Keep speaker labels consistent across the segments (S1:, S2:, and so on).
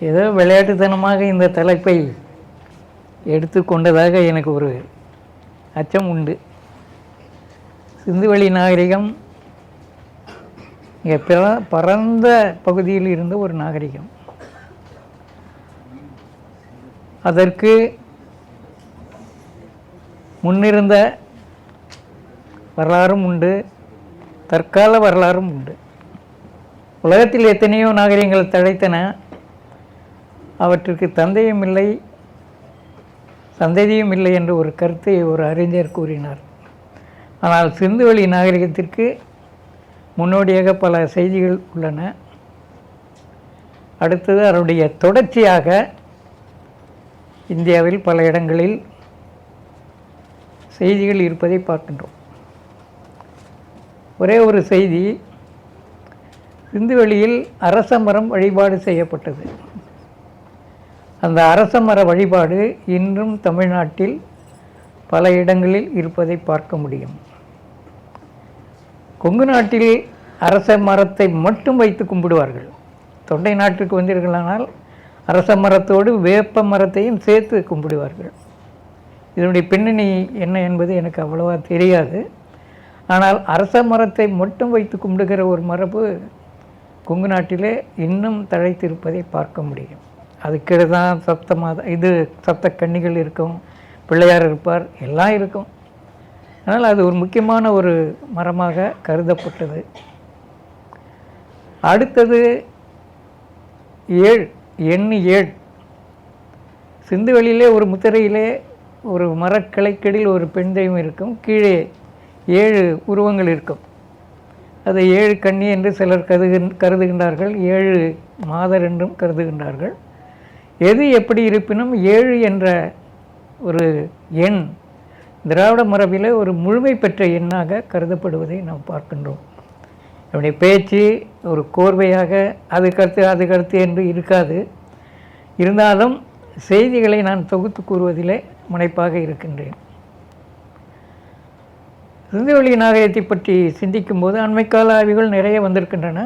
S1: ஏதோ விளையாட்டுத்தனமாக இந்த தலைப்பை எடுத்துக்கொண்டதாக எனக்கு ஒரு அச்சம் உண்டு. சிந்துவெளி நாகரிகம் இங்கே பரந்த பகுதியில் இருந்த ஒரு நாகரிகம். அதற்கு முன்னிருந்த வரலாறும் உண்டு, தற்கால வரலாறும் உண்டு. உலகத்தில் எத்தனையோ நாகரிகங்கள் தழைத்தன. அவற்றுக்கு தந்தையும் இல்லை சந்ததியும் இல்லை என்ற ஒரு கருத்தை ஒரு அறிஞர் கூறினார். ஆனால் சிந்துவெளி நாகரிகத்திற்கு முன்னோடியாக பல செய்திகள் உள்ளன. அடுத்தது அவருடைய தொடர்ச்சியாக இந்தியாவில் பல இடங்களில் செய்திகள் இருப்பதை பார்க்கின்றோம். ஒரே ஒரு செய்தி, சிந்துவெளியில் அரச மரம் வழிபாடு செய்யப்பட்டது. அந்த அரச மர வழிபாடு இன்றும் தமிழ்நாட்டில் பல இடங்களில் இருப்பதை பார்க்க முடியும். கொங்கு நாட்டில் அரச மரத்தை மட்டும் வைத்து கும்பிடுவார்கள். தொண்டை நாட்டுக்கு வந்தீர்களானால் அரச மரத்தோடு வேப்ப மரத்தையும் சேர்த்து கும்பிடுவார்கள். இதனுடைய பின்னணி என்ன என்பது எனக்கு அவ்வளவா தெரியாது. ஆனால் அரச மரத்தை மட்டும் வைத்து கும்பிடுகிற ஒரு மரபு கொங்கு நாட்டிலே இன்னும் தழைத்திருப்பதை பார்க்க முடியும். அதுக்கிட தான் சப்த கன்னிகள் இருக்கும், பிள்ளையார் இருப்பார், எல்லாம் இருக்கும். ஆனால் அது ஒரு முக்கியமான ஒரு மரமாக கருதப்பட்டது. அடுத்தது எண் 7. சிந்துவெளியிலே ஒரு முத்திரையிலே ஒரு மரக்கிளைக்கடியில் ஒரு பெண் தெய்வம் இருக்கும், கீழே 7 உருவங்கள் இருக்கும். அதை 7 கன்னி என்று சிலர் கருதுகின்றார்கள், 7 மாதர் என்றும் கருதுகின்றார்கள். எது எப்படி இருப்பினும் 7 என்ற ஒரு எண் திராவிட மரபில் ஒரு முழுமை பெற்ற எண்ணாக கருதப்படுவதை நாம் பார்க்கின்றோம். என்னுடைய பேச்சு ஒரு கோர்வையாக அதுக்கடுத்து என்று இருக்காது. இருந்தாலும் செய்திகளை நான் தொகுத்து கூறுவதிலே முனைப்பாக இருக்கின்றேன். சிந்துவெளி நாகரிகத்தை பற்றி சிந்திக்கும்போது அண்மைக்கால ஆய்வுகள் நிறைய வந்திருக்கின்றன.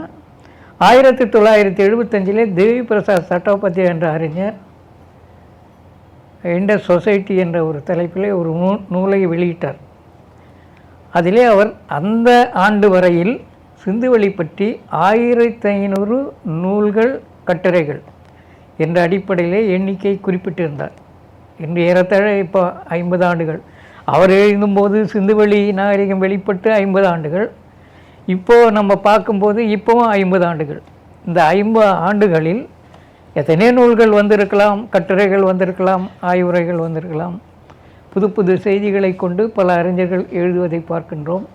S1: 1975 தேவி பிரசாத் சட்டோபாத்யாய் என்ற அறிஞர் இண்டஸ் சொசைட்டி என்ற ஒரு தலைப்பிலே ஒரு நூலை வெளியிட்டார். அதிலே அவர் அந்த ஆண்டு வரையில் சிந்துவெளி பற்றி 1500 நூல்கள், கட்டுரைகள் என்ற அடிப்படையிலே எண்ணிக்கை குறிப்பிட்டிருந்தார். இன்று ஏறத்தாழ இப்போ 50 ஆண்டுகள். அவர் எழுதும்போது சிந்துவெளி நாகரிகம் வெளிப்பட்டு 50 ஆண்டுகள். இப்போது நம்ம பார்க்கும்போது இப்போவும் 50 ஆண்டுகள். இந்த 50 ஆண்டுகளில் எத்தனை நூல்கள் வந்திருக்கலாம், கட்டுரைகள் வந்திருக்கலாம், ஆய்வுரைகள் வந்திருக்கலாம். புது புது செய்திகளை கொண்டு பல அறிஞர்கள் எழுதுவதை பார்க்கின்றோம்.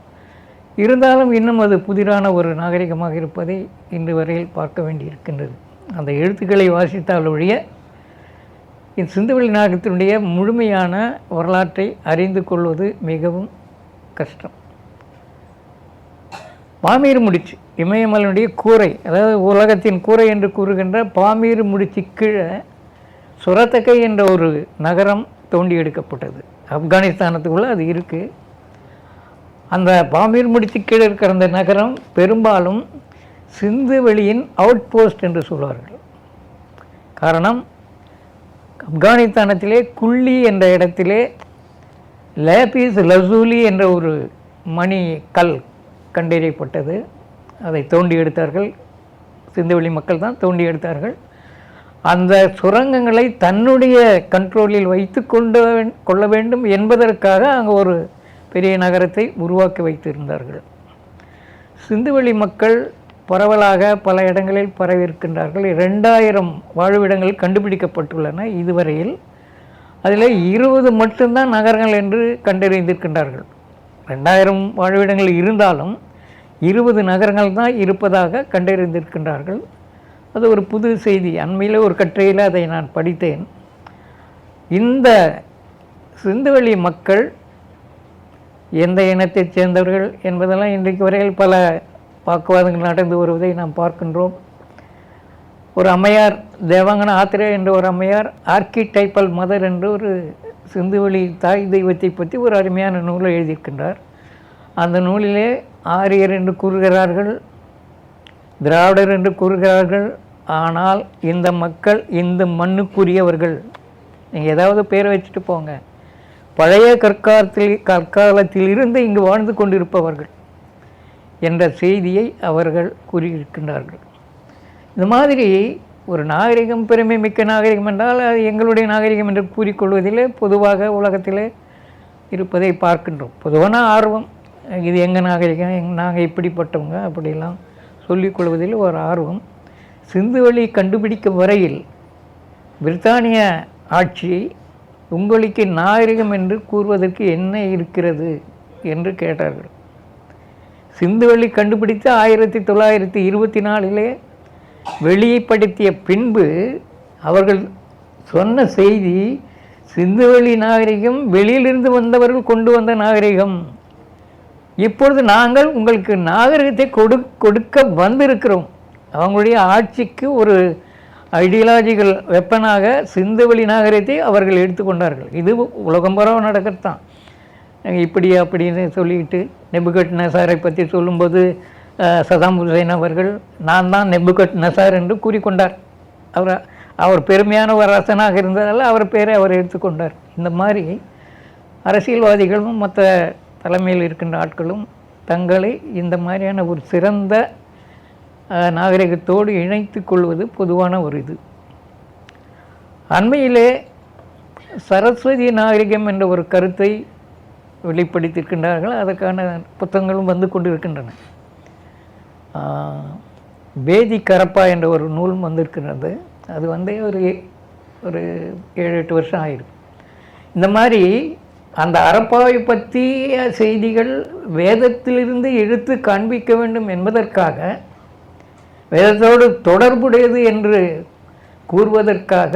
S1: இருந்தாலும் இன்னும் அது புதிரான ஒரு நாகரிகமாக இருப்பதை இன்று வரையில் பார்க்க வேண்டியிருக்கின்றது. அந்த எழுத்துக்களை வாசித்தால் ஒழிய இந்த சிந்துவெளி நாகரிகத்தினுடைய முழுமையான வரலாற்றை அறிந்து கொள்வது மிகவும் கஷ்டம். பாமீர் முடிச்சு, இமயமலையினுடைய கூரை, அதாவது உலகத்தின் கூரை என்று கூறுகின்ற பாமீர் முடிச்சு கீழே சுரத்தக்கை என்ற ஒரு நகரம் தோண்டி எடுக்கப்பட்டது. ஆப்கானிஸ்தானத்துக்குள்ளே அது இருக்குது. அந்த பாமீர் முடிச்சு கீழே இருக்கிற அந்த நகரம் பெரும்பாலும் சிந்துவெளியின் அவுட் போஸ்ட் என்று சொல்வார்கள். காரணம், ஆப்கானிஸ்தானத்திலே குள்ளி என்ற இடத்திலே லேபிஸ் லசூலி என்ற ஒரு மணி கல் கண்டறியப்பட்டது. அதை தோண்டி எடுத்தார்கள். சிந்துவெளி மக்கள் தான் தோண்டி எடுத்தார்கள். அந்த சுரங்கங்களை தன்னுடைய கண்ட்ரோலில் வைத்து கொள்ள வேண்டும் என்பதற்காக அங்கே ஒரு பெரிய நகரத்தை உருவாக்கி வைத்திருந்தார்கள். சிந்துவெளி மக்கள் பரவலாக பல இடங்களில் பரவி இருக்கின்றார்கள். 2000 வாழ்விடங்கள் கண்டுபிடிக்கப்பட்டுள்ளன இதுவரையில். அதில் 20 மட்டும்தான் நகரங்கள் என்று கண்டறிந்திருக்கின்றார்கள். 2000 வாழ்விடங்கள் இருந்தாலும் 20 நகரங்கள் தான் இருப்பதாக கண்டறிந்திருக்கின்றார்கள். அது ஒரு புது செய்தி. அண்மையில் ஒரு கட்டுரையில் அதை நான் படித்தேன். இந்த சிந்துவெளி மக்கள் எந்த இனத்தைச் சேர்ந்தவர்கள் என்பதெல்லாம் இன்றைக்கு வரையில் பல வாக்குவாதங்கள் நடந்து வருவதை நாம் பார்க்கின்றோம். ஒரு அம்மையார், தேவாங்கன ஆத்திரே என்ற ஒரு அம்மையார், ஆர்கிடைப்பல் மதர் என்று ஒரு சிந்துவெளி தாய் தெய்வத்தை பற்றி ஒரு அருமையான நூலை எழுதியிருக்கின்றார். அந்த நூலிலே ஆரியர் என்று கூறுகிறார்கள், திராவிடர் என்று கூறுகிறார்கள், ஆனால் இந்த மக்கள் இந்த மண்ணுக்குரியவர்கள். நீங்கள் ஏதாவது பேரை வச்சுட்டு போங்க, பழைய கற்காலத்தில் இருந்து இங்கு வாழ்ந்து கொண்டிருப்பவர்கள் என்ற செய்தியை அவர்கள் கூறியிருக்கின்றார்கள். இந்த மாதிரி ஒரு நாகரிகம் பெருமை மிக்க நாகரிகம் என்றால் அது எங்களுடைய நாகரிகம் என்று கூறிக்கொள்வதிலே பொதுவாக உலகத்திலே இருப்பதை பார்க்கின்றோம். பொதுவான ஆர்வம், இது எங்கள் நாகரிகம், நாங்கள் இப்படிப்பட்டவங்க அப்படிலாம் சொல்லிக்கொள்வதில் ஒரு ஆர்வம். சிந்துவெளி கண்டுபிடிக்க வரையில் பிரித்தானிய ஆட்சி உங்களுக்கு நாகரிகம் என்று கூறுவதற்கு என்ன இருக்கிறது என்று கேட்டார்கள். சிந்துவெளி கண்டுபிடித்து 1924 வெளிப்படுத்திய பின்பு அவர்கள் சொன்ன செய்தி, சிந்துவெளி நாகரிகம் வெளியிலிருந்து வந்தவர்கள் கொண்டு வந்த நாகரிகம். இப்பொழுது நாங்கள் உங்களுக்கு நாகரிகத்தை கொடுக்க வந்திருக்கிறோம். அவங்களுடைய ஆட்சிக்கு ஒரு ஐடியாலஜிக்கல் வெப்பனாக சிந்துவெளி நாகரிகத்தை அவர்கள் எடுத்துக்கொண்டார்கள். இது உலகம் பரவ நடக்கத்தான். இப்படி அப்படின்னு சொல்லிட்டு நெபுகட்நேசாரை பற்றி சொல்லும்போது சதாம் ஹுசைன் அவர்கள் நான் தான் நெபுகட்நேசார் என்று கூறிக்கொண்டார். அவர் பெருமையான ஒரு அரசனாக இருந்ததால் அவர் பேரை அவர் எடுத்துக்கொண்டார். இந்த மாதிரி அரசியல்வாதிகளும் மற்ற தலைமையில் இருக்கின்ற ஆட்களும் தங்களை இந்த மாதிரியான ஒரு சிறந்த நாகரிகத்தோடு இணைத்து கொள்வது பொதுவான ஒரு இது. அண்மையிலே சரஸ்வதி நாகரிகம் என்ற ஒரு கருத்தை வெளிப்படுத்தியிருக்கின்றார்கள். அதற்கான புத்தகங்களும் வந்து கொண்டிருக்கின்றன. பேதி கரப்பா என்ற ஒரு நூல் வந்திருக்கின்றது. அது வந்து ஒரு 7-8 வருஷம் ஆயிடும். இந்த மாதிரி அந்த அரப்பாவை பற்றிய செய்திகள் வேதத்திலிருந்து எடுத்து காண்பிக்க வேண்டும் என்பதற்காக, வேதத்தோடு தொடர்புடையது என்று கூறுவதற்காக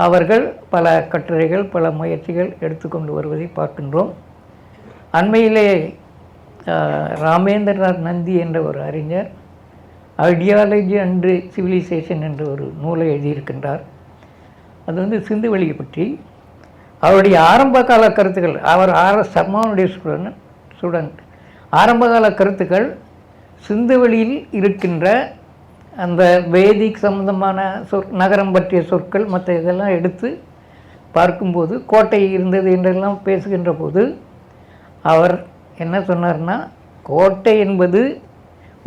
S1: அவர்கள் பல கட்டுரைகள் பல முயற்சிகள் எடுத்துக்கொண்டு வருவதை பார்க்கின்றோம். அண்மையிலே ராமேந்திரநாத் நந்தி என்ற ஒரு அறிஞர் ஐடியாலஜி அண்டு சிவிலைசேஷன் என்ற ஒரு நூலை எழுதியிருக்கின்றார். அது வந்து சிந்துவெளியை பற்றி அவருடைய ஆரம்பகால கருத்துக்கள், அவர் சர்மாவுடைய ஸ்டூடெண்ட். ஆரம்பகால கருத்துக்கள் சிந்துவெளியில் இருக்கின்ற அந்த வேதிக் சம்பந்தமான நகரம் பற்றிய சொற்கள் மற்ற இதெல்லாம் எடுத்து பார்க்கும்போது, கோட்டை இருந்தது என்றெல்லாம் பேசுகின்ற போது அவர் என்ன சொன்னார்னா, கோட்டை என்பது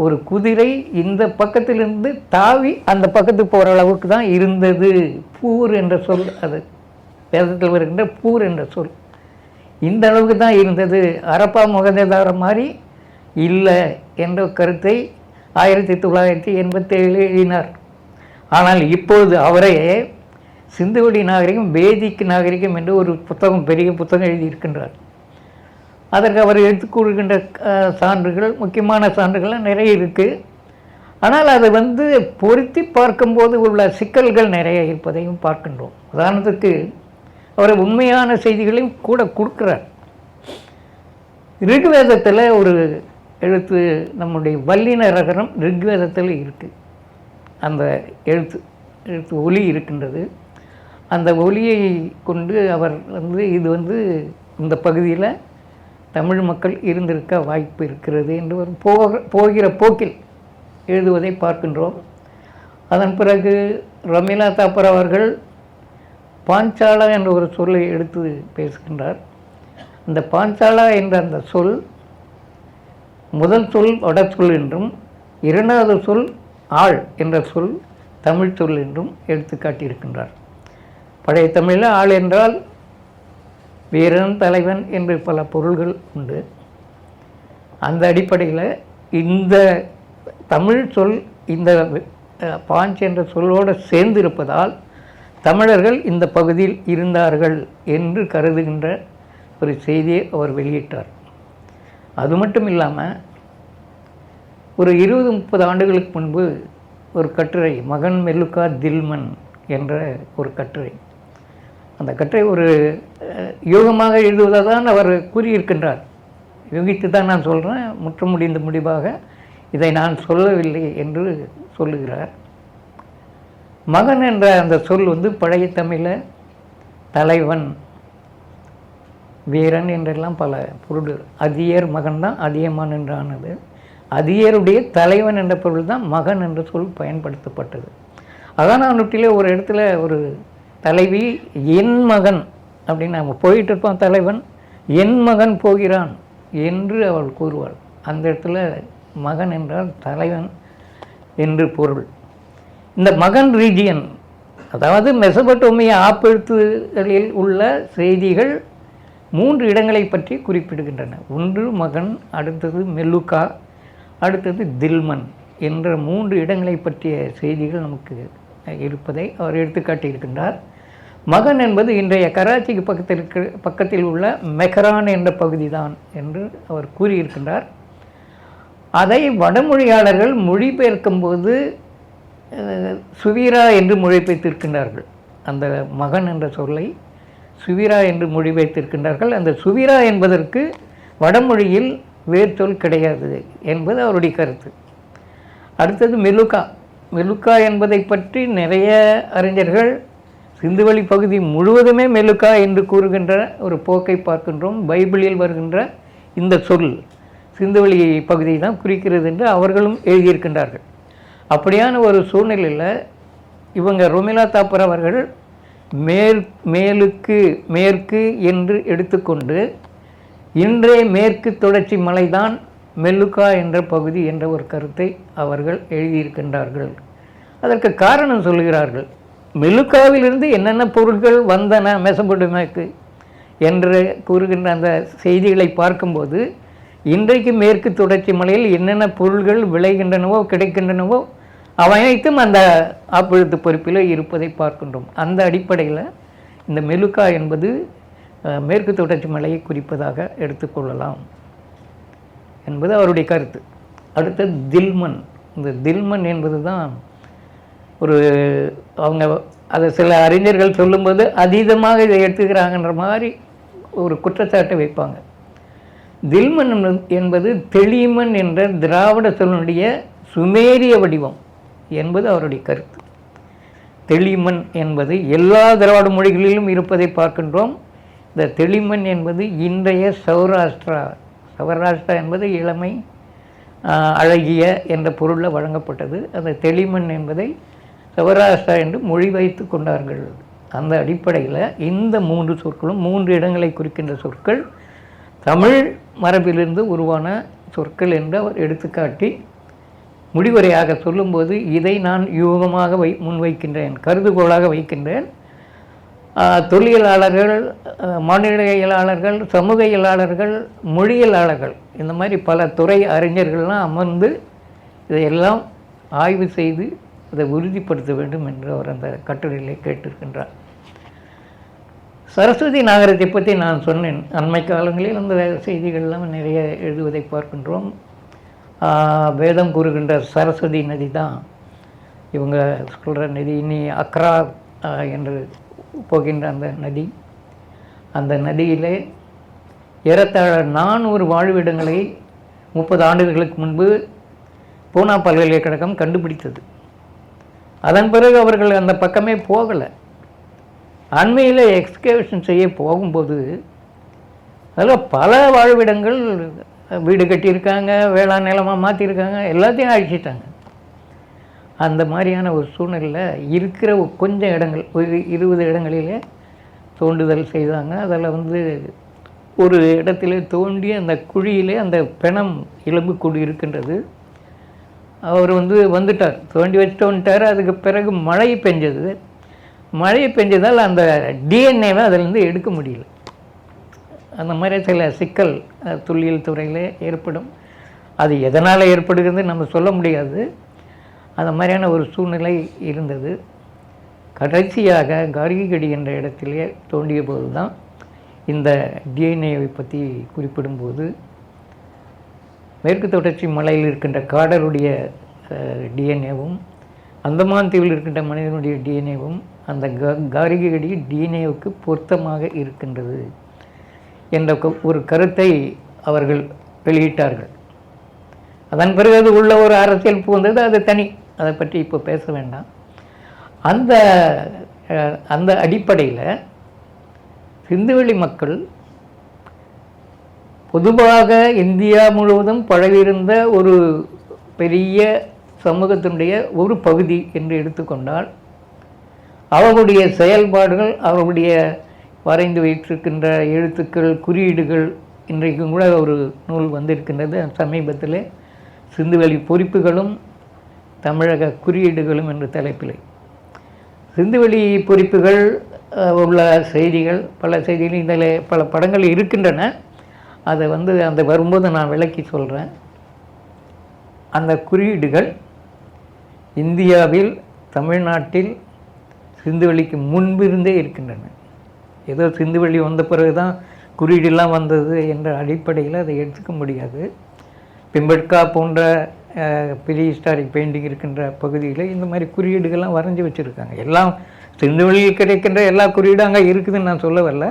S1: ஒரு குதிரை இந்த பக்கத்திலிருந்து தாவி அந்த பக்கத்துக்கு போகிற அளவுக்கு தான் இருந்தது. பூர் என்ற சொல், அது வேதத்தில் வருகின்ற பூர் என்ற சொல், இந்த அளவுக்கு தான் இருந்தது. அரப்பா முகதேதார மாதிரி இல்லை என்ற கருத்தை 1987 எழுதினார். ஆனால் இப்போது அவரே சிந்துவெளி நாகரிகம் வேதிக் நாகரிகம் என்று ஒரு புத்தகம், பெரிய புத்தகம் எழுதியிருக்கின்றார். அதற்கு அவர் எடுத்துக்கொள்கின்ற சான்றுகள், முக்கியமான சான்றுகள் நிறைய இருக்குது. ஆனால் அதை வந்து பொருத்தி பார்க்கும்போது உள்ள சிக்கல்கள் நிறைய இருப்பதையும் பார்க்கின்றோம். உதாரணத்துக்கு அவர் உண்மையான செய்திகளையும் கூட கொடுக்குறார். ரிக்வேதத்தில் ஒரு எழுத்து, நம்முடைய வல்லின ரகரம் ரிக்வேதத்தில் இருக்குது. அந்த எழுத்து ஒலி இருக்கின்றது. அந்த ஒலியை கொண்டு அவர் வந்து இது வந்து இந்த பகுதியில் தமிழ் மக்கள் இருந்திருக்க வாய்ப்பு இருக்கிறது என்று ஒரு போகிற போக்கில் எழுதுவதை பார்க்கின்றோம். அதன் பிறகு ரமீலா தாப்பர் அவர்கள் பாஞ்சாலா என்ற ஒரு சொல்லை எடுத்து பேசுகின்றார். அந்த பாஞ்சாலா என்ற அந்த சொல் முதல் சொல் வட சொல் என்றும், இரண்டாவது சொல் ஆள் என்ற சொல் தமிழ் சொல் என்றும் எடுத்து காட்டியிருக்கின்றார். பழைய தமிழில் ஆள் என்றால் வீரன், தலைவன் என்று பல பொருள்கள் உண்டு. அந்த அடிப்படையில் இந்த தமிழ் சொல் இந்த பாஞ்ச் என்ற சொல்லோடு சேர்ந்திருப்பதால் தமிழர்கள் இந்த பகுதியில் இருந்தார்கள் என்று கருதுகின்ற ஒரு செய்தியை அவர் வெளியிட்டார். அது மட்டும் இல்லாமல் ஒரு 20-30 ஆண்டுகளுக்கு முன்பு ஒரு கட்டுரை, மகன் மெல்லுக்கா தில்மன் என்ற ஒரு கட்டுரை, அந்த கட்டுரை ஒரு யூகமாக எழுதுவதாக தான் அவர் கூறியிருக்கின்றார். யூகித்து தான் நான் சொல்கிறேன், முற்ற முடிந்த முடிவாக இதை நான் சொல்லவில்லை என்று சொல்லுகிறார். மகன் என்ற அந்த சொல் வந்து பழைய தமிழில் தலைவன், வீரன் என்றெல்லாம் பல பொருள். அதியர் மகன் தான் அதியமான் என்றானது. அதியருடைய தலைவன் என்ற பொருள் தான் மகன் என்ற சொல் பயன்படுத்தப்பட்டது. அகநானூற்றிலே ஒரு இடத்துல ஒரு தலைவி என் மகன் அப்படின்னு நம்ம போயிட்டு இருப்போம், தலைவன் என் மகன் போகிறான் என்று அவள் கூறுவாள். அந்த இடத்துல மகன் என்றால் தலைவன் என்று பொருள். இந்த மகன் ரீஜியன், அதாவது மெசபடோமிய ஆப்பெழுத்துகளில் உள்ள செய்திகள் 3 இடங்களை பற்றி குறிப்பிடுகின்றன. ஒன்று மகன், அடுத்தது மெல்லுக்கா, அடுத்தது தில்மன் என்ற 3 இடங்களை பற்றிய செய்திகள் நமக்கு இருப்பதை அவர் எடுத்துக்காட்டியிருக்கின்றார். மகன் என்பது இன்றைய கராச்சிக்கு பக்கத்தில் உள்ள மெஹரான் என்ற பகுதி தான் என்று அவர் கூறியிருக்கின்றார். அதை வடமொழியாளர்கள் மொழிபெயர்க்கும் போது சுவீரா என்று மொழிபெயர்த்திருக்கின்றார்கள். அந்த மகன் என்ற சொல்லை சுவீரா என்று மொழிபெயர்த்திருக்கின்றார்கள். அந்த சுவீரா என்பதற்கு வடமொழியில் வேர்ச்சொல் கிடையாது என்பது அவருடைய கருத்து. அடுத்தது மெலுக்கா. மெலுக்கா என்பதை பற்றி நிறைய அறிஞர்கள் சிந்துவெளி பகுதி முழுவதுமே மெலுக்கா என்று கூறுகின்ற ஒரு போக்கை பார்க்கின்றோம். பைபிளில் வருகின்ற இந்த சொல் சிந்துவெளி பகுதியை தான் குறிக்கிறது என்று அவர்களும் எழுதியிருக்கின்றார்கள். அப்படியான ஒரு சூழ்நிலையில் இவங்க ரொமிலா தாப்பர் அவர்கள் மேற்கு என்று எடுத்துக்கொண்டு இன்றைய மேற்கு தொடர்ச்சி மலைதான் மெல்லுக்கா என்ற பகுதி என்ற ஒரு கருத்தை அவர்கள் எழுதியிருக்கின்றார்கள். அதற்கு காரணம் சொல்கிறார்கள். மெல்லுக்காவிலிருந்து என்னென்ன பொருட்கள் வந்தன மெசபடோமியாவுக்கு என்று கூறுகின்ற அந்த செய்திகளை பார்க்கும்போது இன்றைக்கு மேற்கு தொடர்ச்சி மலையில் என்னென்ன பொருள்கள் விளைகின்றனவோ கிடைக்கின்றனவோ அவைத்தும் அந்த ஆப்பெழுத்து பொறுப்பில் இருப்பதை பார்க்கின்றோம். அந்த அடிப்படையில் இந்த மெலுக்கா என்பது மேற்கு தொடர்ச்சி மலையை குறிப்பதாக எடுத்துக்கொள்ளலாம் என்பது அவருடைய கருத்து. அடுத்தது தில்மன். இந்த தில்மன் என்பது தான் ஒரு அவங்க அதை சில அறிஞர்கள் சொல்லும்போது அதீதமாக இதை எடுத்துக்கிறாங்கன்ற மாதிரி ஒரு குற்றச்சாட்டை வைப்பாங்க. தில்மன் என்பது தெளிமன் என்ற திராவிட சொல்லுடைய சுமேரிய வடிவம் என்பது அவருடைய கருத்து. தெளிமன் என்பது எல்லா திராவிட மொழிகளிலும் இருப்பதை பார்க்கின்றோம். இந்த தெளிமன் என்பது இன்றைய சௌராஷ்டிரா என்பது இளமை, அழகிய என்ற பொருளில் வழங்கப்பட்டது. அந்த தெளிமன் என்பதை சௌராஷ்டிரா என்று மொழி வைத்து கொண்டார்கள். அந்த அடிப்படையில் இந்த 3 சொற்களும் 3 இடங்களை குறிக்கின்ற சொற்கள் தமிழ் மரபிலிருந்து உருவான சொற்கள் என்று அவர் எடுத்துக்காட்டி முடிவுரையாக சொல்லும்போது இதை நான் யூகமாக முன்வைக்கின்றேன், கருதுகோளாக வைக்கின்றேன். தொல்லியலாளர்கள், மாநிலவியலாளர்கள், சமூகவியலாளர்கள், மொழியியலாளர்கள் இந்த மாதிரி பல துறை அறிஞர்கள்லாம் அமர்ந்து இதையெல்லாம் ஆய்வு செய்து அதை உறுதிப்படுத்த வேண்டும் என்று அவர் அந்த கட்டுரையிலே கேட்டிருக்கின்றார். சரஸ்வதி நாகரத்தை பற்றி நான் சொன்னேன். அண்மை காலங்களில் அந்த செய்திகள்லாம் நிறைய எழுதுவதை பார்க்கின்றோம். வேதம் கூறுகின்ற சரஸ்வதி நதி தான் இவங்க சொல்கிற நதி. இனி அக்ரா என்று போகின்ற அந்த நதி, அந்த நதியிலே ஏறத்தாழ 400 வாழ்விடங்களை 30 ஆண்டுகளுக்கு முன்பு பூனா பல்கலைக்கழகம் கண்டுபிடித்தது. அதன் பிறகு அவர்கள் அந்த பக்கமே போகலை. அண்மையில் எக்ஸ்கவேஷன் செய்ய போகும்போது அதில் பல வாழ்விடங்கள் வீடு கட்டியிருக்காங்க, வேளாண் நிலமாக மாற்றிருக்காங்க, எல்லாத்தையும் அழிச்சிட்டாங்க. அந்த மாதிரியான ஒரு சூழ்நிலையில் இருக்கிற கொஞ்சம் இடங்கள், ஒரு 20 இடங்களிலே தோண்டுதல் செய்தாங்க. அதில் ஒரு இடத்துல தோண்டி அந்த குழியிலே அந்த பிணம் எலும்புக்கூடு இருக்கின்றது. அவர் வந்துட்டார், தோண்டி வச்சுட்டு வந்துட்டார். அதுக்கு பிறகு மழை பெஞ்சது. மழை பெஞ்சதால் அந்த டிஎன்ஏவை அதிலேருந்து எடுக்க முடியல. அந்த மாதிரி சில சிக்கல் தொல்லியல் துறையில் ஏற்படும். அது எதனால் ஏற்படுகிறது நம்ம சொல்ல முடியாது. அந்த மாதிரியான ஒரு சூழ்நிலை இருந்தது. கடைசியாக கார்கிகடி என்ற இடத்திலே தோண்டிய போது தான் இந்த டிஎன்ஏவை பற்றி குறிப்பிடும்போது மேற்கு தொடர்ச்சி மலையில் இருக்கின்ற காடருடைய டிஎன்ஏவும் அந்தமான் தீவில் இருக்கின்ற மனிதனுடைய டிஎன்ஏவும் அந்த கார்கிகடி டிஎன்ஏவுக்கு பொருத்தமாக இருக்கின்றது என்ற ஒரு கருத்தை அவர்கள் வெளியிட்டார்கள். அதன் பிறகு அது உள்ள ஒரு அரசியல் புகுந்தது, அது தனி, அதை பற்றி இப்போ பேச வேண்டாம். அந்த அடிப்படையில் சிந்துவெளி மக்கள் பொதுவாக இந்தியா முழுவதும் பழகியிருந்த ஒரு பெரிய சமூகத்தினுடைய ஒரு பகுதி என்று எடுத்துக்கொண்டால் அவர்களுடைய செயல்பாடுகள், அவர்களுடைய வரைந்து வைத்திருக்கின்ற எழுத்துக்கள், குறியீடுகள், இன்றைக்கும் கூட ஒரு நூல் வந்திருக்கின்றது சமீபத்தில், சிந்துவெளி பொறிப்புகளும் தமிழக குறியீடுகளும் என்ற தலைப்பில். சிந்துவெளி பொறிப்புகள் உள்ள செய்திகள், பல செய்திகள் இதில் பல படங்கள் இருக்கின்றன. அதை அந்த வரும்போது நான் விளக்கி சொல்கிறேன். அந்த குறியீடுகள் இந்தியாவில், தமிழ்நாட்டில் சிந்துவெளிக்கு முன்பிருந்தே இருக்கின்றன. ஏதோ சிந்துவெளி வந்த பிறகு தான் குறியீடெல்லாம் வந்தது என்ற அடிப்படையில் அதை எடுத்துக்க முடியாது. பிம்பட்கா போன்ற ப்ரீ ஹிஸ்டாரிக் பெயிண்டிங் இருக்கின்ற பகுதியில் இந்த மாதிரி குறியீடுகள்லாம் வரைஞ்சி வச்சுருக்காங்க. எல்லாம் சிந்துவெளியில் கிடைக்கின்ற எல்லா குறியீடும் அங்கே இருக்குதுன்னு நான் சொல்ல வரல.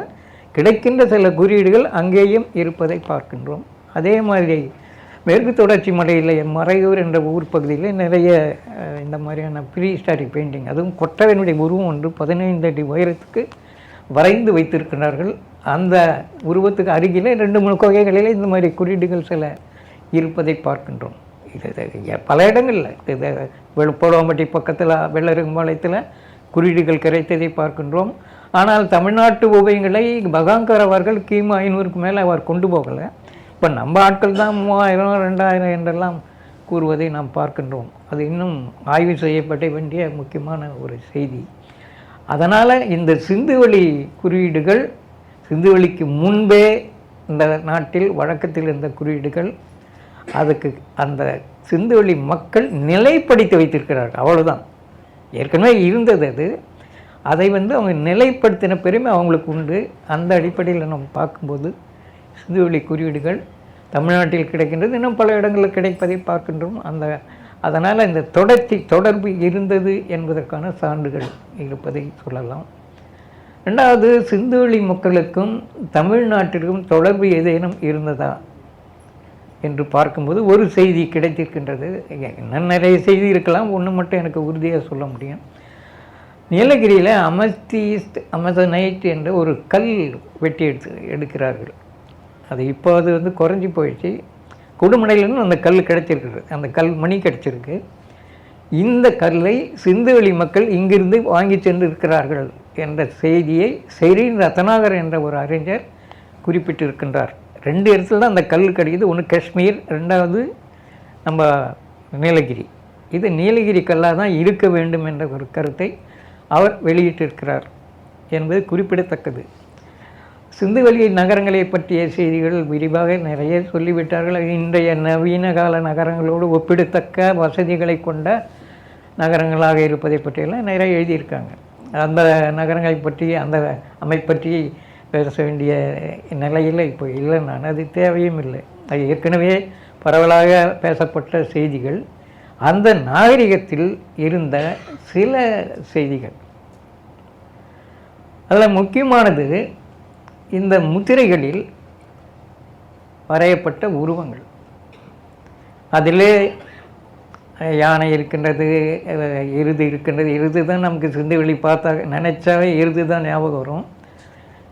S1: கிடைக்கின்ற சில குறியீடுகள் அங்கேயும் இருப்பதை பார்க்கின்றோம். அதே மாதிரி மேற்கு தொடர்ச்சி மலையில் மறையூர் என்ற ஊர் பகுதியில் நிறைய இந்த மாதிரியான ப்ரீ ஹிஸ்டாரிக் பெயிண்டிங், அதுவும் கொட்டவனுடைய உருவம் ஒன்று 15 அடி உயரத்துக்கு வரைந்து வைத்திருக்கிறார்கள். அந்த உருவத்துக்கு அருகில் 2-3 கொகைகளில் இந்த மாதிரி குறியீடுகள் சில இருப்பதை பார்க்கின்றோம். இது பல இடங்களில், இது போலவம்பட்டி பக்கத்தில் வெள்ளரும்பாளையத்தில் குறியீடுகள் கிடைத்ததை பார்க்கின்றோம். ஆனால் தமிழ்நாட்டு ஓவியங்களை பகாங்கர் அவர்கள் கிமு 500க்கு மேலே அவர் கொண்டு போகலை. இப்போ நம்ம ஆட்கள் தான் 3000 2000 என்றெல்லாம் கூறுவதை நாம் பார்க்கின்றோம். அது இன்னும் ஆய்வு செய்யப்பட வேண்டிய முக்கியமான ஒரு செய்தி. அதனால் இந்த சிந்துவெளி குறியீடுகள் சிந்துவெளிக்கு முன்பே இந்த நாட்டில் வழக்கத்தில் இருந்த குறியீடுகள், அதுக்கு அந்த சிந்துவெளி மக்கள் நிலைப்படுத்தி வைத்திருக்கிறார்கள். அவ்வளோதான். ஏற்கனவே இருந்தது அது. அதை அவங்க நிலைப்படுத்தின பெருமை அவங்களுக்கு உண்டு. அந்த அடிப்படையில் நம்ம பார்க்கும்போது சிந்துவெளி குறியீடுகள் தமிழ்நாட்டில் கிடைக்கின்றது, இன்னும் பல இடங்களில் கிடைப்பதை பார்க்கின்றோம். அதனால் இந்த தொடர்பு இருந்தது என்பதற்கான சான்றுகள் இருப்பதை சொல்லலாம். ரெண்டாவது, சிந்துவெளி மக்களுக்கும் தமிழ்நாட்டிற்கும் தொடர்பு ஏதேனும் இருந்ததா என்று பார்க்கும்போது ஒரு செய்தி கிடைத்திருக்கின்றது. இன்னும் நிறைய செய்தி இருக்கலாம், ஒன்று மட்டும் எனக்கு உறுதியாக சொல்ல முடியும். நீலகிரியில் அமசனைட் என்ற ஒரு கல் வெட்டி எடுக்கிறார்கள். அது இப்போ அது குறைஞ்சி போயிடுச்சு. குடுமடையிலும் அந்த கல் கிடைச்சிருக்கு, அந்த கல் மணி கிடைச்சிருக்கு. இந்த கல்லை சிந்துவெளி மக்கள் இங்கிருந்து வாங்கி சென்று இருக்கிறார்கள் என்ற செய்தியை செரீன் ரத்னாகர் என்ற ஒரு அறிஞர் குறிப்பிட்டிருக்கின்றார். 2 இடத்துல தான் அந்த கல் கிடைக்குது. ஒன்று காஷ்மீர், 2வது நம்ம நீலகிரி. இது நீலகிரி கல்லாக தான் இருக்க வேண்டும் என்ற ஒரு கருத்தை அவர் வெளியிட்டிருக்கிறார் என்பது குறிப்பிடத்தக்கது. சிந்துவெளி நகரங்களை பற்றிய செய்திகள் விரிவாக நிறைய சொல்லிவிட்டார்கள். இன்றைய நவீன கால நகரங்களோடு ஒப்பிடத்தக்க வசதிகளை கொண்ட நகரங்களாக இருப்பதை பற்றியெல்லாம் நிறைய எழுதியிருக்காங்க. அந்த நகரங்களை பற்றி, அந்த அமைப்பற்றி பேச வேண்டிய நிலையில் இப்போ இல்லை. நான் அது தேவையும் இல்லை. அது ஏற்கனவே பரவலாக பேசப்பட்ட செய்திகள். அந்த நாகரிகத்தில் இருந்த சில செய்திகள், அதில் முக்கியமானது இந்த முத்திரைகளில் வரையப்பட்ட உருவங்கள். அதிலே யானை இருக்கின்றது, எருது இருக்கின்றது. எருது தான் நமக்கு சிந்துவெளி பார்த்தா நினச்சாவே எருது தான் ஞாபகம் வரும்.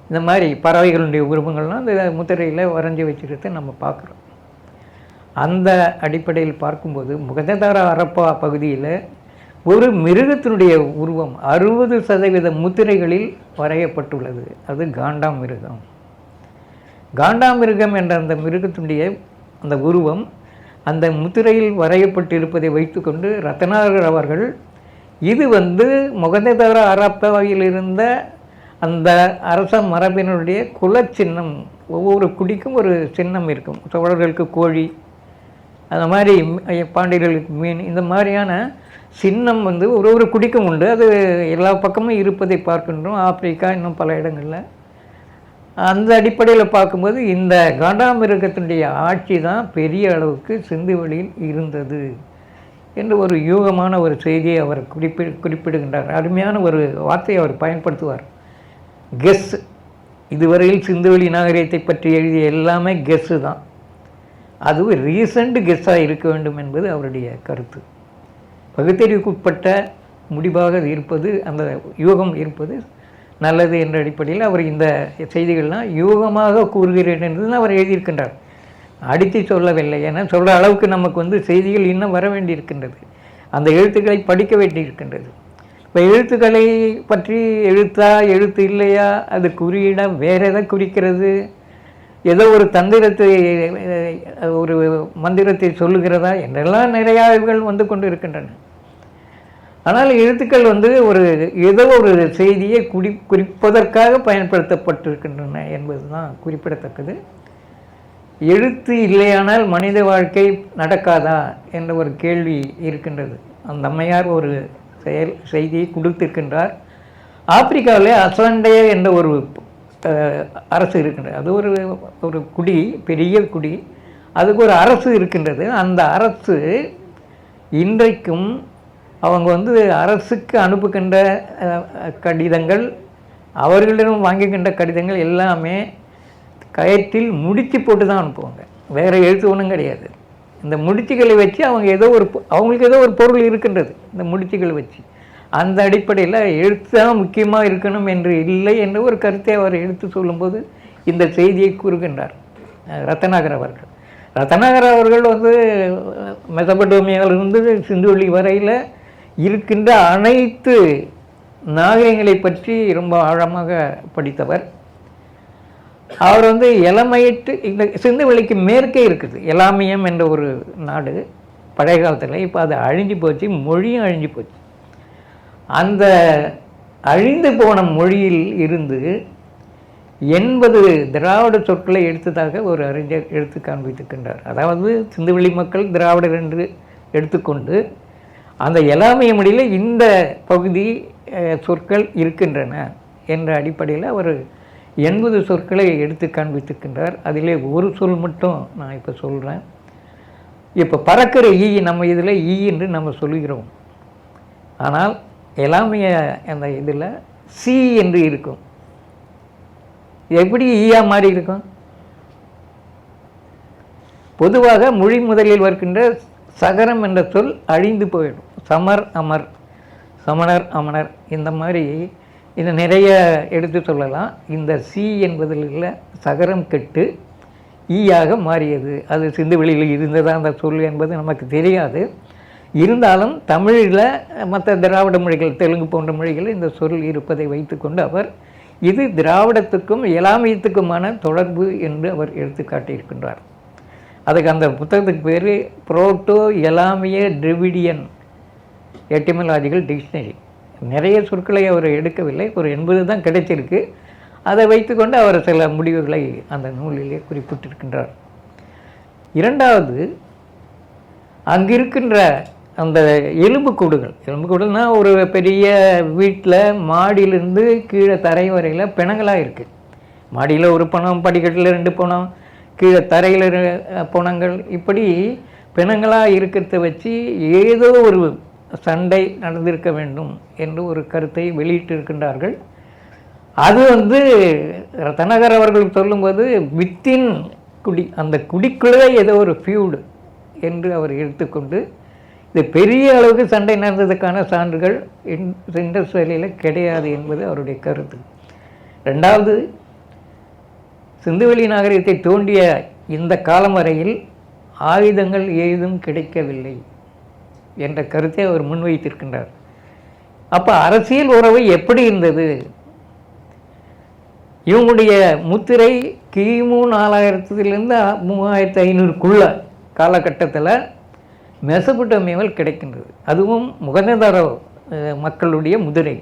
S1: இந்த மாதிரி பறவைகளுடைய உருவங்கள்லாம் அந்த முத்திரையில் வரைஞ்சி வச்சுருக்கிறத நம்ம பார்க்குறோம். அந்த அடிப்படையில் பார்க்கும்போது முகததார ஹரப்பா பகுதியில் ஒரு மிருகத்தினுடைய உருவம் 60% முத்திரைகளில் வரையப்பட்டுள்ளது. அது காண்டாமிருகம். காண்டாமிருகம் என்ற அந்த மிருகத்தினுடைய அந்த உருவம் அந்த முத்திரையில் வரையப்பட்டு இருப்பதை வைத்துக்கொண்டு ரத்னாகர் அவர்கள் இது முகததார ஹரப்பாவில் இருந்த அந்த அரச மரபினுடைய குலச்சின்னம். ஒவ்வொரு குடிக்கும் ஒரு சின்னம் இருக்கும். சோழர்களுக்கு கோழி, அந்த மாதிரி பாண்டியர்களுக்கு மீன், இந்த மாதிரியான சின்னம் ஒரு குடிக்கும் உண்டு. அது எல்லா பக்கமும் இருப்பதை பார்க்கின்றோம். ஆப்பிரிக்கா, இன்னும் பல இடங்களில். அந்த அடிப்படையில் பார்க்கும்போது இந்த காண்டாமிருகத்தினுடைய ஆட்சி தான் பெரிய அளவுக்கு சிந்துவெளியில் இருந்தது என்று ஒரு யூகமான ஒரு செய்தியை அவர் குறிப்பிடுகின்றார். அருமையான ஒரு வார்த்தையை அவர் பயன்படுத்துவார், கெஸ். இதுவரையில் சிந்துவெளி நாகரிகத்தை பற்றி எழுதிய எல்லாமே கெஸ்ஸு தான். அதுவும் ரீசண்ட் கெஸ்ஸாக இருக்க வேண்டும் என்பது அவருடைய கருத்து. பகுத்தறிவுக்குட்பட்ட முடிவாக இருப்பது, அந்த யூகம் இருப்பது நல்லது என்ற அடிப்படையில் அவர் இந்த செய்திகள்லாம் யூகமாக கூறுகிறேன் என்று அவர் எழுதியிருக்கின்றார். அடித்து சொல்லவில்லை. ஏன்னா சொல்கிற அளவுக்கு நமக்கு செய்திகள் இன்னும் வர வேண்டியிருக்கின்றது. அந்த எழுத்துக்களை படிக்க வேண்டியிருக்கின்றது. இப்போ எழுத்துக்களை பற்றி எழுத்தா எழுத்து இல்லையா, அது குறியீடா வேறு எதை குறிக்கிறது, ஏதோ ஒரு தந்திரத்தை ஒரு மந்திரத்தை சொல்லுகிறதா என்றெல்லாம் நிறைய ஆய்வுகள் வந்து கொண்டு இருக்கின்றன. ஆனால் எழுத்துக்கள் வந்து ஏதோ ஒரு செய்தியை குறிப்பதற்காக பயன்படுத்தப்பட்டிருக்கின்றன என்பது தான் குறிப்பிடத்தக்கது. எழுத்து இல்லையானால் மனித வாழ்க்கை நடக்காதா என்ற ஒரு கேள்வி இருக்கின்றது. அந்த அம்மையார் ஒரு செய்தியை கொடுத்திருக்கின்றார். ஆப்பிரிக்காவிலே அசாண்டே என்ற ஒரு அரசு இருக்கின்றது. அது ஒரு குடி, பெரிய குடி. அதுக்கு ஒரு அரசு இருக்கின்றது. அந்த அரசு இன்றைக்கும் அவங்க வந்து அரசுக்கு அனுப்புகின்ற கடிதங்கள், அவர்களிடம் வாங்குகின்ற கடிதங்கள் எல்லாமே கயற்றில் முடிச்சு போட்டு தான் அனுப்புவாங்க. வேறு எழுத்து ஒன்றும் கிடையாது. இந்த முடிச்சுகளை வச்சு அவங்களுக்கு ஏதோ ஒரு பொருள் இருக்கின்றது. இந்த முடிச்சுகளை வச்சு அந்த அடிப்படையில் எழுத்து தான் முக்கியமாக இருக்கணும் என்று இல்லை என்ற ஒரு கருத்தை அவர் எடுத்து சொல்லும்போது இந்த செய்தியை கூறுகின்றார் ரத்னாகர் அவர்கள். ரத்னாகர் அவர்கள் வந்து மெசபடோமியாவிலிருந்து சிந்துவெளி வரையில் இருக்கின்ற அனைத்து நாகரிகங்களை பற்றி ரொம்ப ஆழமாக படித்தவர். அவர் வந்து எலமையிட்டு இந்த சிந்துவெளிக்கு மேற்கே இருக்குது எலாமியம் என்ற ஒரு நாடு பழைய காலத்தில். இப்போ அது அழிஞ்சு போச்சு, மொழியும் அழிஞ்சு போச்சு. அந்த அழிந்து போன மொழியில் இருந்து 80 திராவிட சொற்களை எடுத்ததாக ஒரு அறிஞர் எடுத்து காண்பித்திருக்கின்றார். அதாவது சிந்துவெளி மக்கள் திராவிடர் என்று எடுத்துக்கொண்டு அந்த எலாமிய மொழியில் இந்த பகுதி சொற்கள் இருக்கின்றன என்ற அடிப்படையில் அவர் 80 சொற்களை எடுத்து காண்பித்திருக்கின்றார். அதிலே ஒரு சொல் மட்டும் நான் இப்போ சொல்கிறேன். இப்போ பறக்கிற ஈ நம்ம இதில் ஈ என்று நம்ம சொல்லுகிறோம். ஆனால் எலாமிய அந்த இதில் சி என்று இருக்கும். எப்படி ஈயா மாறி இருக்கும்? பொதுவாக மொழி முதலில் வருகின்ற சகரம் என்ற சொல் அழிந்து போயிடும். சமர், அமர், சமணர், அமணர், இந்த மாதிரி இதை நிறைய எடுத்து சொல்லலாம். இந்த சி என்பதில் உள்ள சகரம் கெட்டு ஈயாக மாறியது. அது சிந்துவெளியில் இருந்ததா அந்த சொல் என்பது நமக்கு தெரியாது. இருந்தாலும் தமிழில் மற்ற திராவிட மொழிகள், தெலுங்கு போன்ற மொழிகளில் இந்த சொல் இருப்பதை வைத்துக்கொண்டு அவர் இது திராவிடத்துக்கும் எலாமியத்துக்குமான தொடர்பு என்று அவர் எடுத்து காட்டியிருக்கின்றார். அதுக்கு அந்த புத்தகத்துக்கு பேர் புரோட்டோ எலாமிய டிரிவிடியன் எட்டிமலாஜிக்கல் டிக்ஷனரி. நிறைய சொற்களை அவர் எடுக்கவில்லை, ஒரு 80 தான் கிடைச்சிருக்கு. அதை வைத்துக்கொண்டு அவர் சில முடிவுகளை அந்த நூலிலே குறிப்பிட்டிருக்கின்றார். இரண்டாவது, அங்கிருக்கின்ற அந்த எலும்புக்கூடுகள்னால் ஒரு பெரிய வீட்டில் மாடியிலிருந்து கீழே தரை வரையில் பிணங்களாக இருக்குது. மாடியில் ஒரு பணம், படிக்கட்டில் 2 பணம், கீழே தரையில் பணங்கள், இப்படி பிணங்களாக இருக்கிறத வச்சு ஏதோ ஒரு சண்டை நடந்திருக்க வேண்டும் என்று ஒரு கருத்தை வெளியிட்டிருக்கின்றார்கள். அது வந்து ரத்னாகர் அவர்கள் சொல்லும்போது வித்தின் குடி, அந்த குடிக்குள்ளே ஏதோ ஒரு ஃபியூடு என்று அவர் எடுத்துக்கொண்டு இது பெரிய அளவுக்கு சண்டை நடந்ததுக்கான சான்றுகள் இண்டஸ் வேலியில் கிடையாது என்பது அவருடைய கருத்து. ரெண்டாவது, சிந்துவெளி நாகரிகத்தை தோண்டிய இந்த காலம் வரையில் ஆயுதங்கள் ஏதும் கிடைக்கவில்லை என்ற கருத்தை அவர் முன்வைத்திருக்கின்றார். அப்போ அரசியல் உறவு எப்படி இருந்தது? இவங்களுடைய முத்திரை கிமு 4000 3500க்குள்ள காலகட்டத்தில் மெசபடோமியாவில் கிடைக்கின்றது. அதுவும் முகததார மக்களுடைய முதிரை.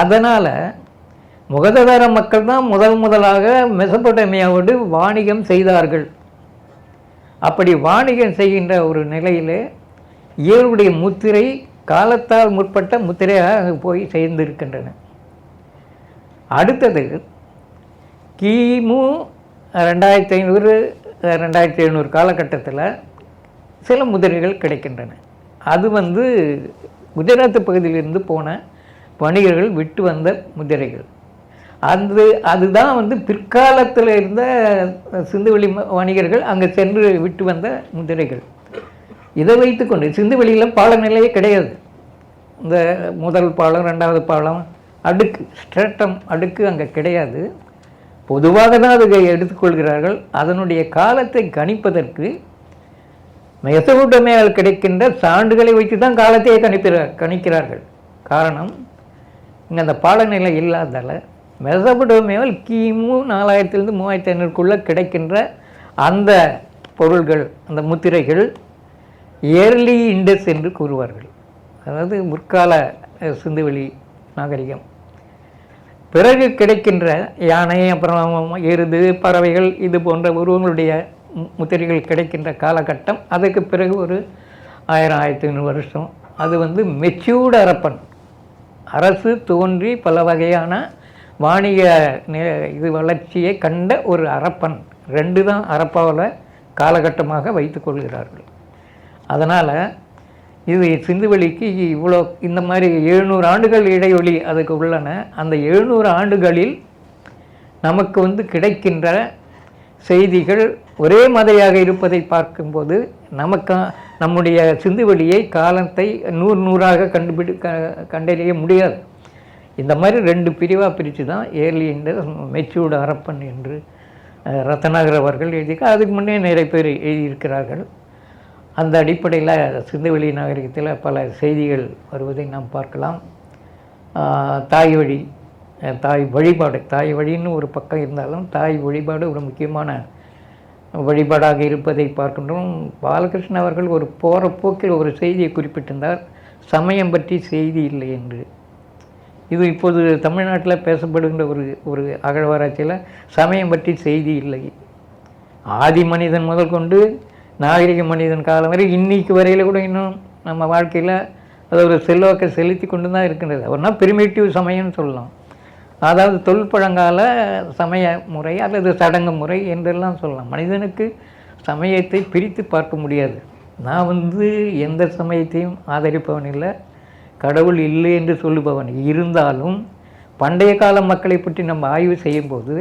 S1: அதனால் முகததார மக்கள் தான் முதலாக மெசபடோமியாவோடு வாணிகம் செய்தார்கள். அப்படி வாணிகம் செய்கின்ற ஒரு நிலையில் இவருடைய முத்திரை காலத்தால் முற்பட்ட முத்திரையாக போய் சேர்ந்திருக்கின்றன. அடுத்தது கிமு 2500 2700 காலகட்டத்தில் சில முதிரைகள் கிடைக்கின்றன. அது வந்து குஜராத் பகுதியிலிருந்து போன வணிகர்கள் விட்டு வந்த முதிரைகள். அதுதான் வந்து பிற்காலத்தில் இருந்த சிந்துவெளி வணிகர்கள் அங்கே சென்று விட்டு வந்த முதிரைகள். இதை வைத்துக்கொண்டு சிந்துவெளியில் பாலநிலையே கிடையாது. இந்த முதல் பாலம், 2வது பாலம், அடுக்கு, ஸ்ட்ராட்டம் அடுக்கு அங்கே கிடையாது. பொதுவாக தான் அதை எடுத்துக்கொள்கிறார்கள். அதனுடைய காலத்தை கணிப்பதற்கு மெசபடோமியாவில் கிடைக்கின்ற சான்றுகளை வைத்து தான் காலத்தையே கணிக்கிறார்கள். காரணம், இங்கே அந்த பாடநிலை இல்லாததால் மெசபடோமியாவில் கிமு 4000 3500 கிடைக்கின்ற அந்த பொருள்கள், அந்த முத்திரைகள் ஏர்லி இண்டஸ் என்று கூறுவார்கள். அதாவது முற்கால சிந்துவெளி நாகரிகம். பிறகு கிடைக்கின்ற யானை, அப்புறம் எருது, பறவைகள், இது போன்ற உருவங்களுடைய முத்திரைகள் கிடைக்கின்ற காலகட்டம். அதுக்கு பிறகு ஒரு 1000 1500 வருஷம். அது மெச்சூர்டு அரப்பன், அரசு தோன்றி பல வகையான வாணிக இது வளர்ச்சியை கண்ட ஒரு அரப்பன். 2 தான் அரப்பாவில் காலகட்டமாக வைத்து கொள்கிறார்கள். அதனால் இது சிந்துவெளிக்கு இவ்வளோ இந்த மாதிரி 700 ஆண்டுகள் இடைவெளி அதுக்கு உள்ளன. அந்த 700 ஆண்டுகளில் நமக்கு கிடைக்கின்ற செய்திகள் ஒரே மாதிரியாக இருப்பதை பார்க்கும்போது நம்முடைய சிந்துவெளியை காலத்தை 100 கண்டறிய முடியாது. இந்த மாதிரி 2 பிரிவாக பிரித்து தான் ஏர்லி இண்டஸ், மெச்சூர்டு அரப்பன் என்று ரத்னாகர் அவர்கள் எழுதியிருக்க. அதுக்கு முன்னே நிறைய பேர் எழுதியிருக்கிறார்கள். அந்த அடிப்படையில் சிந்துவெளி நாகரிகத்தில் பல செய்திகள் வருவதை நாம் பார்க்கலாம். தாய் வழி, தாய் வழிபாடு, தாய் வழின்னு ஒரு பக்கம் இருந்தாலும் தாய் வழிபாடு ஒரு முக்கியமான வழிபாடாக இருப்பதை பார்க்கின்றோம். பாலகிருஷ்ணன் அவர்கள் ஒரு போகிற போக்கில் ஒரு செய்தியை குறிப்பிட்டிருந்தார், சமயம் பற்றி செய்தி இல்லை என்று. இது இப்போது தமிழ்நாட்டில் பேசப்படுகின்ற ஒரு அகழ்வாராய்ச்சியில் சமயம் பற்றி செய்தி இல்லை. ஆதி மனிதன் முதல் கொண்டு நாகரிக மனிதன் காலம் வரை இன்னைக்கு வரையில் கூட இன்னும் நம்ம வாழ்க்கையில் அது ஒரு செல்வாக்கை செலுத்தி கொண்டு தான் இருக்கின்றது. அவர்னா பிரிமிட்டிவ் சமயம்னு சொல்லலாம். அதாவது தொல்பழங்கால சமய முறை அல்லது சடங்கு முறை என்றெல்லாம் சொல்லலாம். மனிதனுக்கு சமயத்தை பிரித்து பார்க்க முடியாது. நான் எந்த சமயத்தையும் ஆதரிப்பவன் இல்லை, கடவுள் இல்லை என்று சொல்லுபவன். இருந்தாலும் பண்டைய கால மக்களை பற்றி நம்ம ஆய்வு செய்யும்போது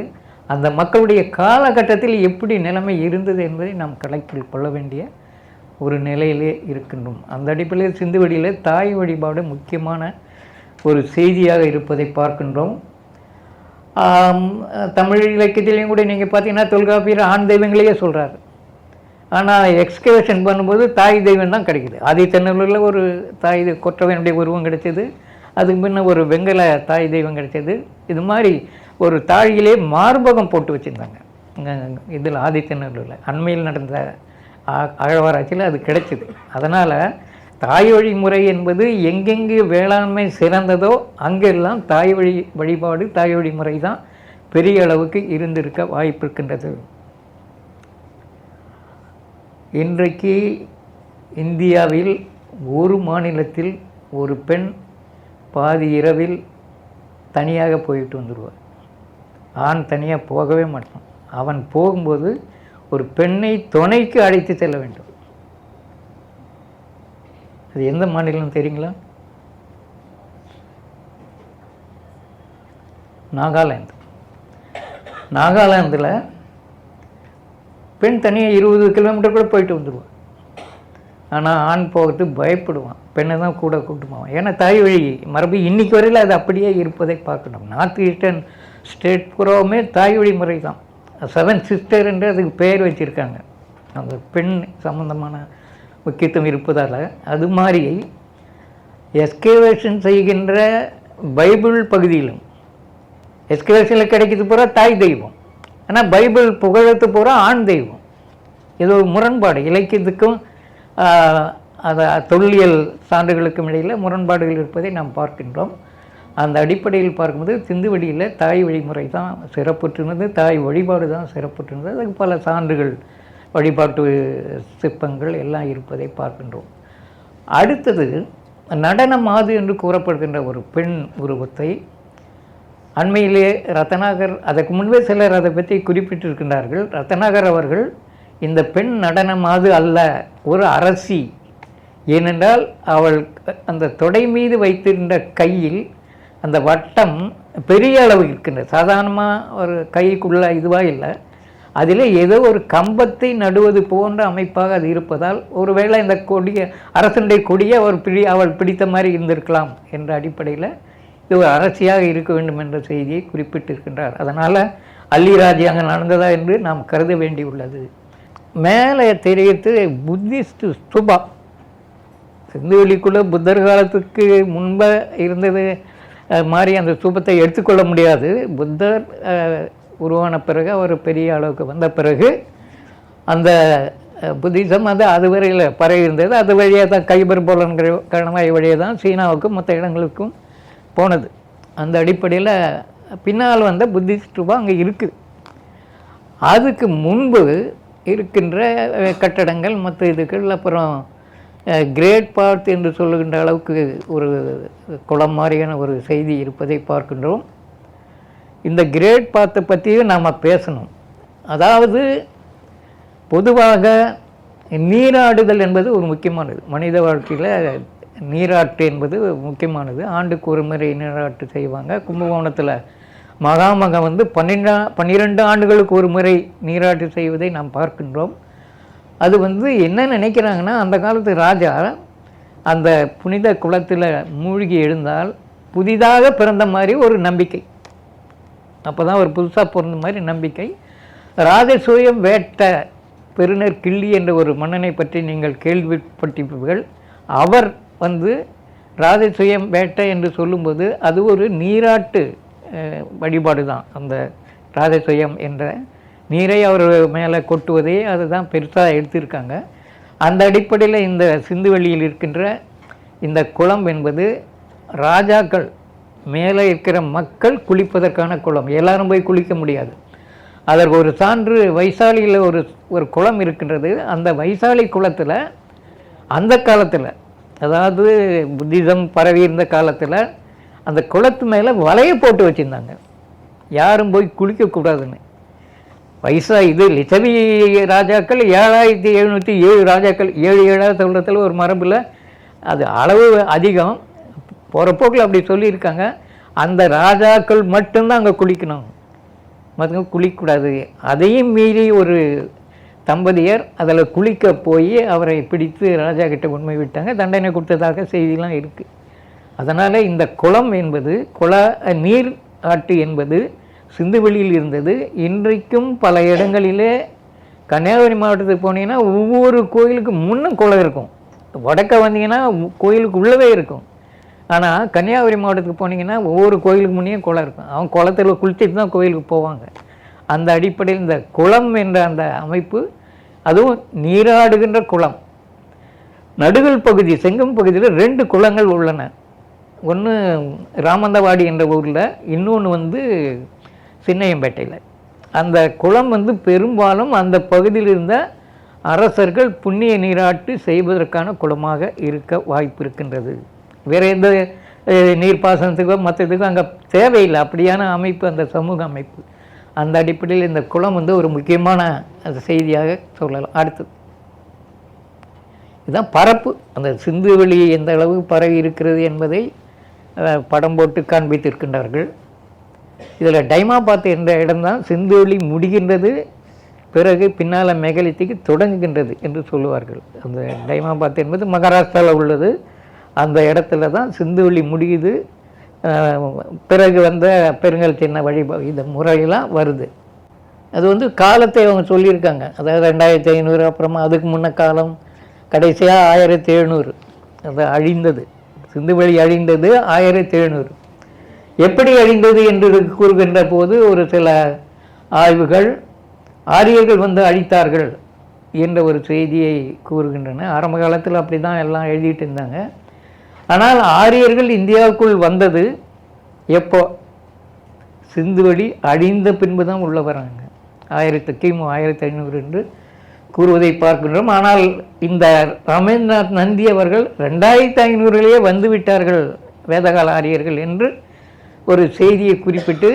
S1: அந்த மக்களுடைய காலகட்டத்தில் எப்படி நிலைமை இருந்தது என்பதை நாம் கணக்கில் கொள்ள வேண்டிய ஒரு நிலையிலே இருக்கின்றோம். அந்த அடிப்படையில் சிந்துவெளியில் தாய் வழிபாடு முக்கியமான ஒரு செய்தியாக இருப்பதை பார்க்கின்றோம். தமிழ் இலக்கியத்திலையும் கூட நீங்கள் பார்த்தீங்கன்னா தொல்காப்பியர் ஆண் தெய்வங்களையே சொல்கிறார். ஆனால் எக்ஸ்கவேஷன் பண்ணும்போது தாய் தெய்வம் தான் கிடைக்குது. ஆதித்தன்னூரில் ஒரு தாய் கொற்றவனுடைய உருவம் கிடைச்சது, அதுக்கு முன்ன ஒரு வெங்கல தாய் தெய்வம் கிடைச்சது. இது மாதிரி ஒரு தாழியிலே மார்பகம் போட்டு வச்சுருந்தாங்க. இதில் ஆதித்தன்னூரில் அண்மையில் நடந்த அகழ்வாராய்ச்சியில் அது கிடைச்சிது. அதனால் தாய் வழி முறை என்பது எங்கெங்கு வேளாண்மை சிறந்ததோ அங்கெல்லாம் தாய் வழி வழிபாடு, தாய் வழி முறை தான் பெரிய அளவுக்கு இருந்திருக்க வாய்ப்பு இருக்கின்றது. இன்றைக்கு இந்தியாவில் ஒரு மாநிலத்தில் ஒரு பெண் பாதி இரவில் தனியாக போயிட்டு வந்துடுவார். ஆண் தனியாக போகவே மாட்டான். அவன் போகும்போது ஒரு பெண்ணை துணைக்கு அழைத்து செல்ல வேண்டும். அது எந்த மாநிலம் தெரியுங்களா? நாகாலாந்து. நாகாலாந்தில் பெண் தனியாக 20 கிலோமீட்டர் கூட போயிட்டு வந்துடுவான். ஆனால் ஆண் போகிறதுக்கு பயப்படுவான், பெண்ணை தான் கூட கூப்பிட்டு போவான். ஏன்னா தாய் வழி மரபு இன்னைக்கு வரையில் அது அப்படியே இருப்பதை பார்க்கணும். நார்த் ஈஸ்டர்ன் ஸ்டேட் பூராவுமே தாய் வழி முறை தான். 7 சிஸ்டர் என்று அதுக்கு பெயர் வச்சுருக்காங்க. அந்த பெண் சம்பந்தமான முக்கியத்துவம் இருப்பதால். அது மாதிரி எஸ்கவேஷன் செய்கின்ற பைபிள் பகுதியிலும் எஸ்கவேஷனில் கிடைக்கிறது பூரா தாய் தெய்வம், ஆனால் பைபிள் புகழத்து பூரா ஆண் தெய்வம். இது ஒரு முரண்பாடு. இலக்கியத்துக்கும் தொல்லியல் சான்றுகளுக்கும் இடையில் முரண்பாடுகள் இருப்பதை நாம் பார்க்கின்றோம். அந்த அடிப்படையில் பார்க்கும்போது சிந்துவெளியில் தாய் வழிமுறை தான் சிறப்புற்றிருந்தது, தாய் வழிபாடு தான் சிறப்புற்றிருந்தது. அதுக்கு பல சான்றுகள், வழிபாட்டு சிற்பங்கள் எல்லாம் இருப்பதை பார்க்கின்றோம். அடுத்தது நடன மாது என்று கூறப்படுகின்ற ஒரு பெண் உருவத்தை அண்மையிலே ரத்னாகர், அதற்கு முன்பே சிலர் அதை பற்றி குறிப்பிட்டிருக்கின்றார்கள். ரத்னாகர் அவர்கள் இந்த பெண் நடன மாது அல்ல, ஒரு அரசி. ஏனென்றால் அவள் அந்த தொடை மீது வைத்திருந்த கையில் அந்த வட்டம் பெரிய அளவு இருக்கின்றது. சாதாரணமாக ஒரு கைக்குள்ள இதுவாக இல்லை, அதில் ஏதோ ஒரு கம்பத்தை நடுவது போன்ற அமைப்பாக அது இருப்பதால் ஒருவேளை இந்த கொடிய அரசனுடைய கொடியை அவள் பிடித்த மாதிரி இருந்திருக்கலாம் என்ற அடிப்படையில் இது ஒரு அரசியாக இருக்க வேண்டும் என்ற செய்தியை குறிப்பிட்டிருக்கின்றார். அதனால் அல்லிராஜ்யம் அங்கே நடந்ததா என்று நாம் கருத வேண்டியுள்ளது. மேலே தெரிவித்து புத்திஸ்ட் ஸ்தூபா சிந்துவெளிக்குள்ளே புத்தர் காலத்துக்கு முன்பே இருந்தது மாதிரி அந்த ஸ்தூபத்தை எடுத்துக்கொள்ள முடியாது. புத்தர் உருவான பிறகு அவர் பெரிய அளவுக்கு வந்த பிறகு அந்த புத்திசம் அது வரையில் பரவி இருந்தது. அது வழியாக தான் கைபர் போலங்கிற கணவாய் வழியாக தான் சீனாவுக்கும் மற்ற இடங்களுக்கும் போனது. அந்த அடிப்படையில் பின்னால் வந்த புத்திஸ்ட் ரூபா அங்கே இருக்குது. அதுக்கு முன்பு இருக்கின்ற கட்டடங்கள் மற்ற இதுகள், அப்புறம் கிரேட் பாத் என்று சொல்லுகின்ற அளவுக்கு ஒரு குளம் மாதிரியான ஒரு செய்தி இருப்பதை பார்க்கின்றோம். இந்த கிரேட் பாத்தை பற்றியும் நாம் பேசணும். அதாவது பொதுவாக நீராடுதல் என்பது ஒரு முக்கியமானது. மனித வாழ்க்கையில் நீராட்டு என்பது முக்கியமானது. ஆண்டுக்கு ஒரு முறை நீராட்டு செய்வாங்க. கும்பகோணத்தில் மகாமகம் 12 ஆண்டுகளுக்கு ஒரு முறை நீராட்டு செய்வதை நாம் பார்க்கின்றோம். அது என்ன நினைக்கிறாங்கன்னா, அந்த காலத்து ராஜா அந்த புனித குளத்தில் மூழ்கி எழுந்தால் புதிதாக பிறந்த மாதிரி ஒரு நம்பிக்கை. அப்போ தான் ஒரு புதுசாக பிறந்த மாதிரி நம்பிக்கை. ராஜசூயம் வேட்ட பெருநர் கிள்ளி என்ற ஒரு மன்னனை பற்றி நீங்கள் கேள்விப்பட்டிருப்பீர்கள். அவர் ராஜசூயம் வேட்டை என்று சொல்லும்போது அது ஒரு நீராட்டு வழிபாடு தான். அந்த ராஜசூயம் என்ற நீரை அவர் மேலே கொட்டுவதே அதுதான் பெருசாக எடுத்திருக்காங்க. அந்த அடிப்படையில் இந்த சிந்துவெளியில் இருக்கின்ற இந்த குளம் என்பது ராஜாக்கள் மேலே இருக்கிற மக்கள் குளிப்பதற்கான குளம். எல்லாரும் போய் குளிக்க முடியாது. அதற்கு ஒரு சான்று வைசாலியில் ஒரு குளம் இருக்கின்றது. அந்த வைசாலி குளத்தில் அந்த காலத்தில், அதாவது புத்திசம் பரவி இருந்த காலத்தில், அந்த குளத்து மேலே வலையை போட்டு வச்சுருந்தாங்க, யாரும் போய் குளிக்கக்கூடாதுன்னு. இது லிச்சவி ராஜாக்கள் 7707 ராஜாக்கள், 7 சொல்கிறதுல ஒரு மரபில் அது அளவு அதிகம். போகிற போக்கில் அப்படி சொல்லியிருக்காங்க. அந்த ராஜாக்கள் மட்டும்தான் அங்கே குளிக்கணும், மற்றவங்க குளிக்கக்கூடாது. அதையும் மீறி ஒரு தம்பதியர் அதில் குளிக்க போய் அவரை பிடித்து ராஜா கிட்ட உண்மை விட்டாங்க, தண்டனை கொடுத்ததாக செய்திலாம் இருக்குது. அதனால் இந்த குளம் என்பது நீர் ஆட்டு என்பது சிந்துவெளியில் இருந்தது. இன்றைக்கும் பல இடங்களிலே கன்னியாகுமரி மாவட்டத்துக்கு போனீங்கன்னா ஒவ்வொரு கோயிலுக்கு முன்னும் குளம் இருக்கும். வடக்க வந்தீங்கன்னா கோயிலுக்கு உள்ளவே இருக்கும். ஆனால் கன்னியாகுமரி மாவட்டத்துக்கு போனீங்கன்னா ஒவ்வொரு கோயிலுக்கு முன்னையும் குளம் இருக்கும். அவங்க குளத்தில் குளிச்சுட்டு தான் கோயிலுக்கு போவாங்க. அந்த அடிப்படையில் இந்த குளம் என்ற அந்த அமைப்பு, அதுவும் நீராடுகின்ற குளம். நடுகள் பகுதி, செங்கம் பகுதியில் 2 குளங்கள் உள்ளன. ஒன்று ராமந்தவாடி என்ற ஊரில், இன்னொன்று சின்னையம்பேட்டையில். அந்த குளம் பெரும்பாலும் அந்த பகுதியில் இருந்த அரசர்கள் புண்ணிய நீராட்டு செய்வதற்கான குளமாக இருக்க வாய்ப்பு இருக்கின்றது. வேறு எந்த நீர்ப்பாசனத்துக்கோ மற்றதுக்கோ அங்கே தேவையில்லை அப்படியான அமைப்பு, அந்த சமூக அமைப்பு. அந்த அடிப்படையில் இந்த குளம் ஒரு முக்கியமான அந்த செய்தியாக சொல்லலாம். அடுத்தது இதுதான் பரப்பு. அந்த சிந்துவெளி எந்த அளவு பரவி இருக்கிறது என்பதை படம் போட்டு காண்பித்திருக்கின்றார்கள். இதில் டைமாபாத் என்ற இடம்தான் சிந்துவெளி முடிகின்றது, பிறகு பின்னால் மெகலித்திக்கு தொடங்குகின்றது என்று சொல்லுவார்கள். அந்த டைமாபாத் என்பது மகாராஷ்டிராவில் உள்ளது. அந்த இடத்துல தான் சிந்துவெளி முடியுது. பிறகு வந்த பெருங்கல் சின்ன வழிபாடு இந்த முறையெல்லாம் வருது. அது காலத்தை அவங்க சொல்லியிருக்காங்க. அதாவது 2500, அப்புறமா அதுக்கு முன்ன காலம், கடைசியாக 1700 அது அழிந்தது. சிந்துவெளி அழிந்தது 1700. எப்படி அழிந்தது என்று கூறுகின்ற போது ஒரு சில ஆய்வுகள் ஆரியர்கள் அழித்தார்கள் என்ற ஒரு செய்தியை கூறுகின்றன. ஆரம்ப காலத்தில் அப்படி தான் எல்லாம் எழுதிட்டு இருந்தாங்க. ஆனால் ஆரியர்கள் இந்தியாவுக்குள் வந்தது எப்போ? சிந்துவெளி அழிந்த பின்பு தான் உள்ள வராங்க. கிமு 1500 என்று கூறுவதை பார்க்கின்றோம். ஆனால் இந்த ராமேந்திரநாத் நந்தி அவர்கள் 2500லேயே வந்துவிட்டார்கள் வேதகால ஆரியர்கள் என்று ஒரு செய்தியை குறிப்பிட்டு,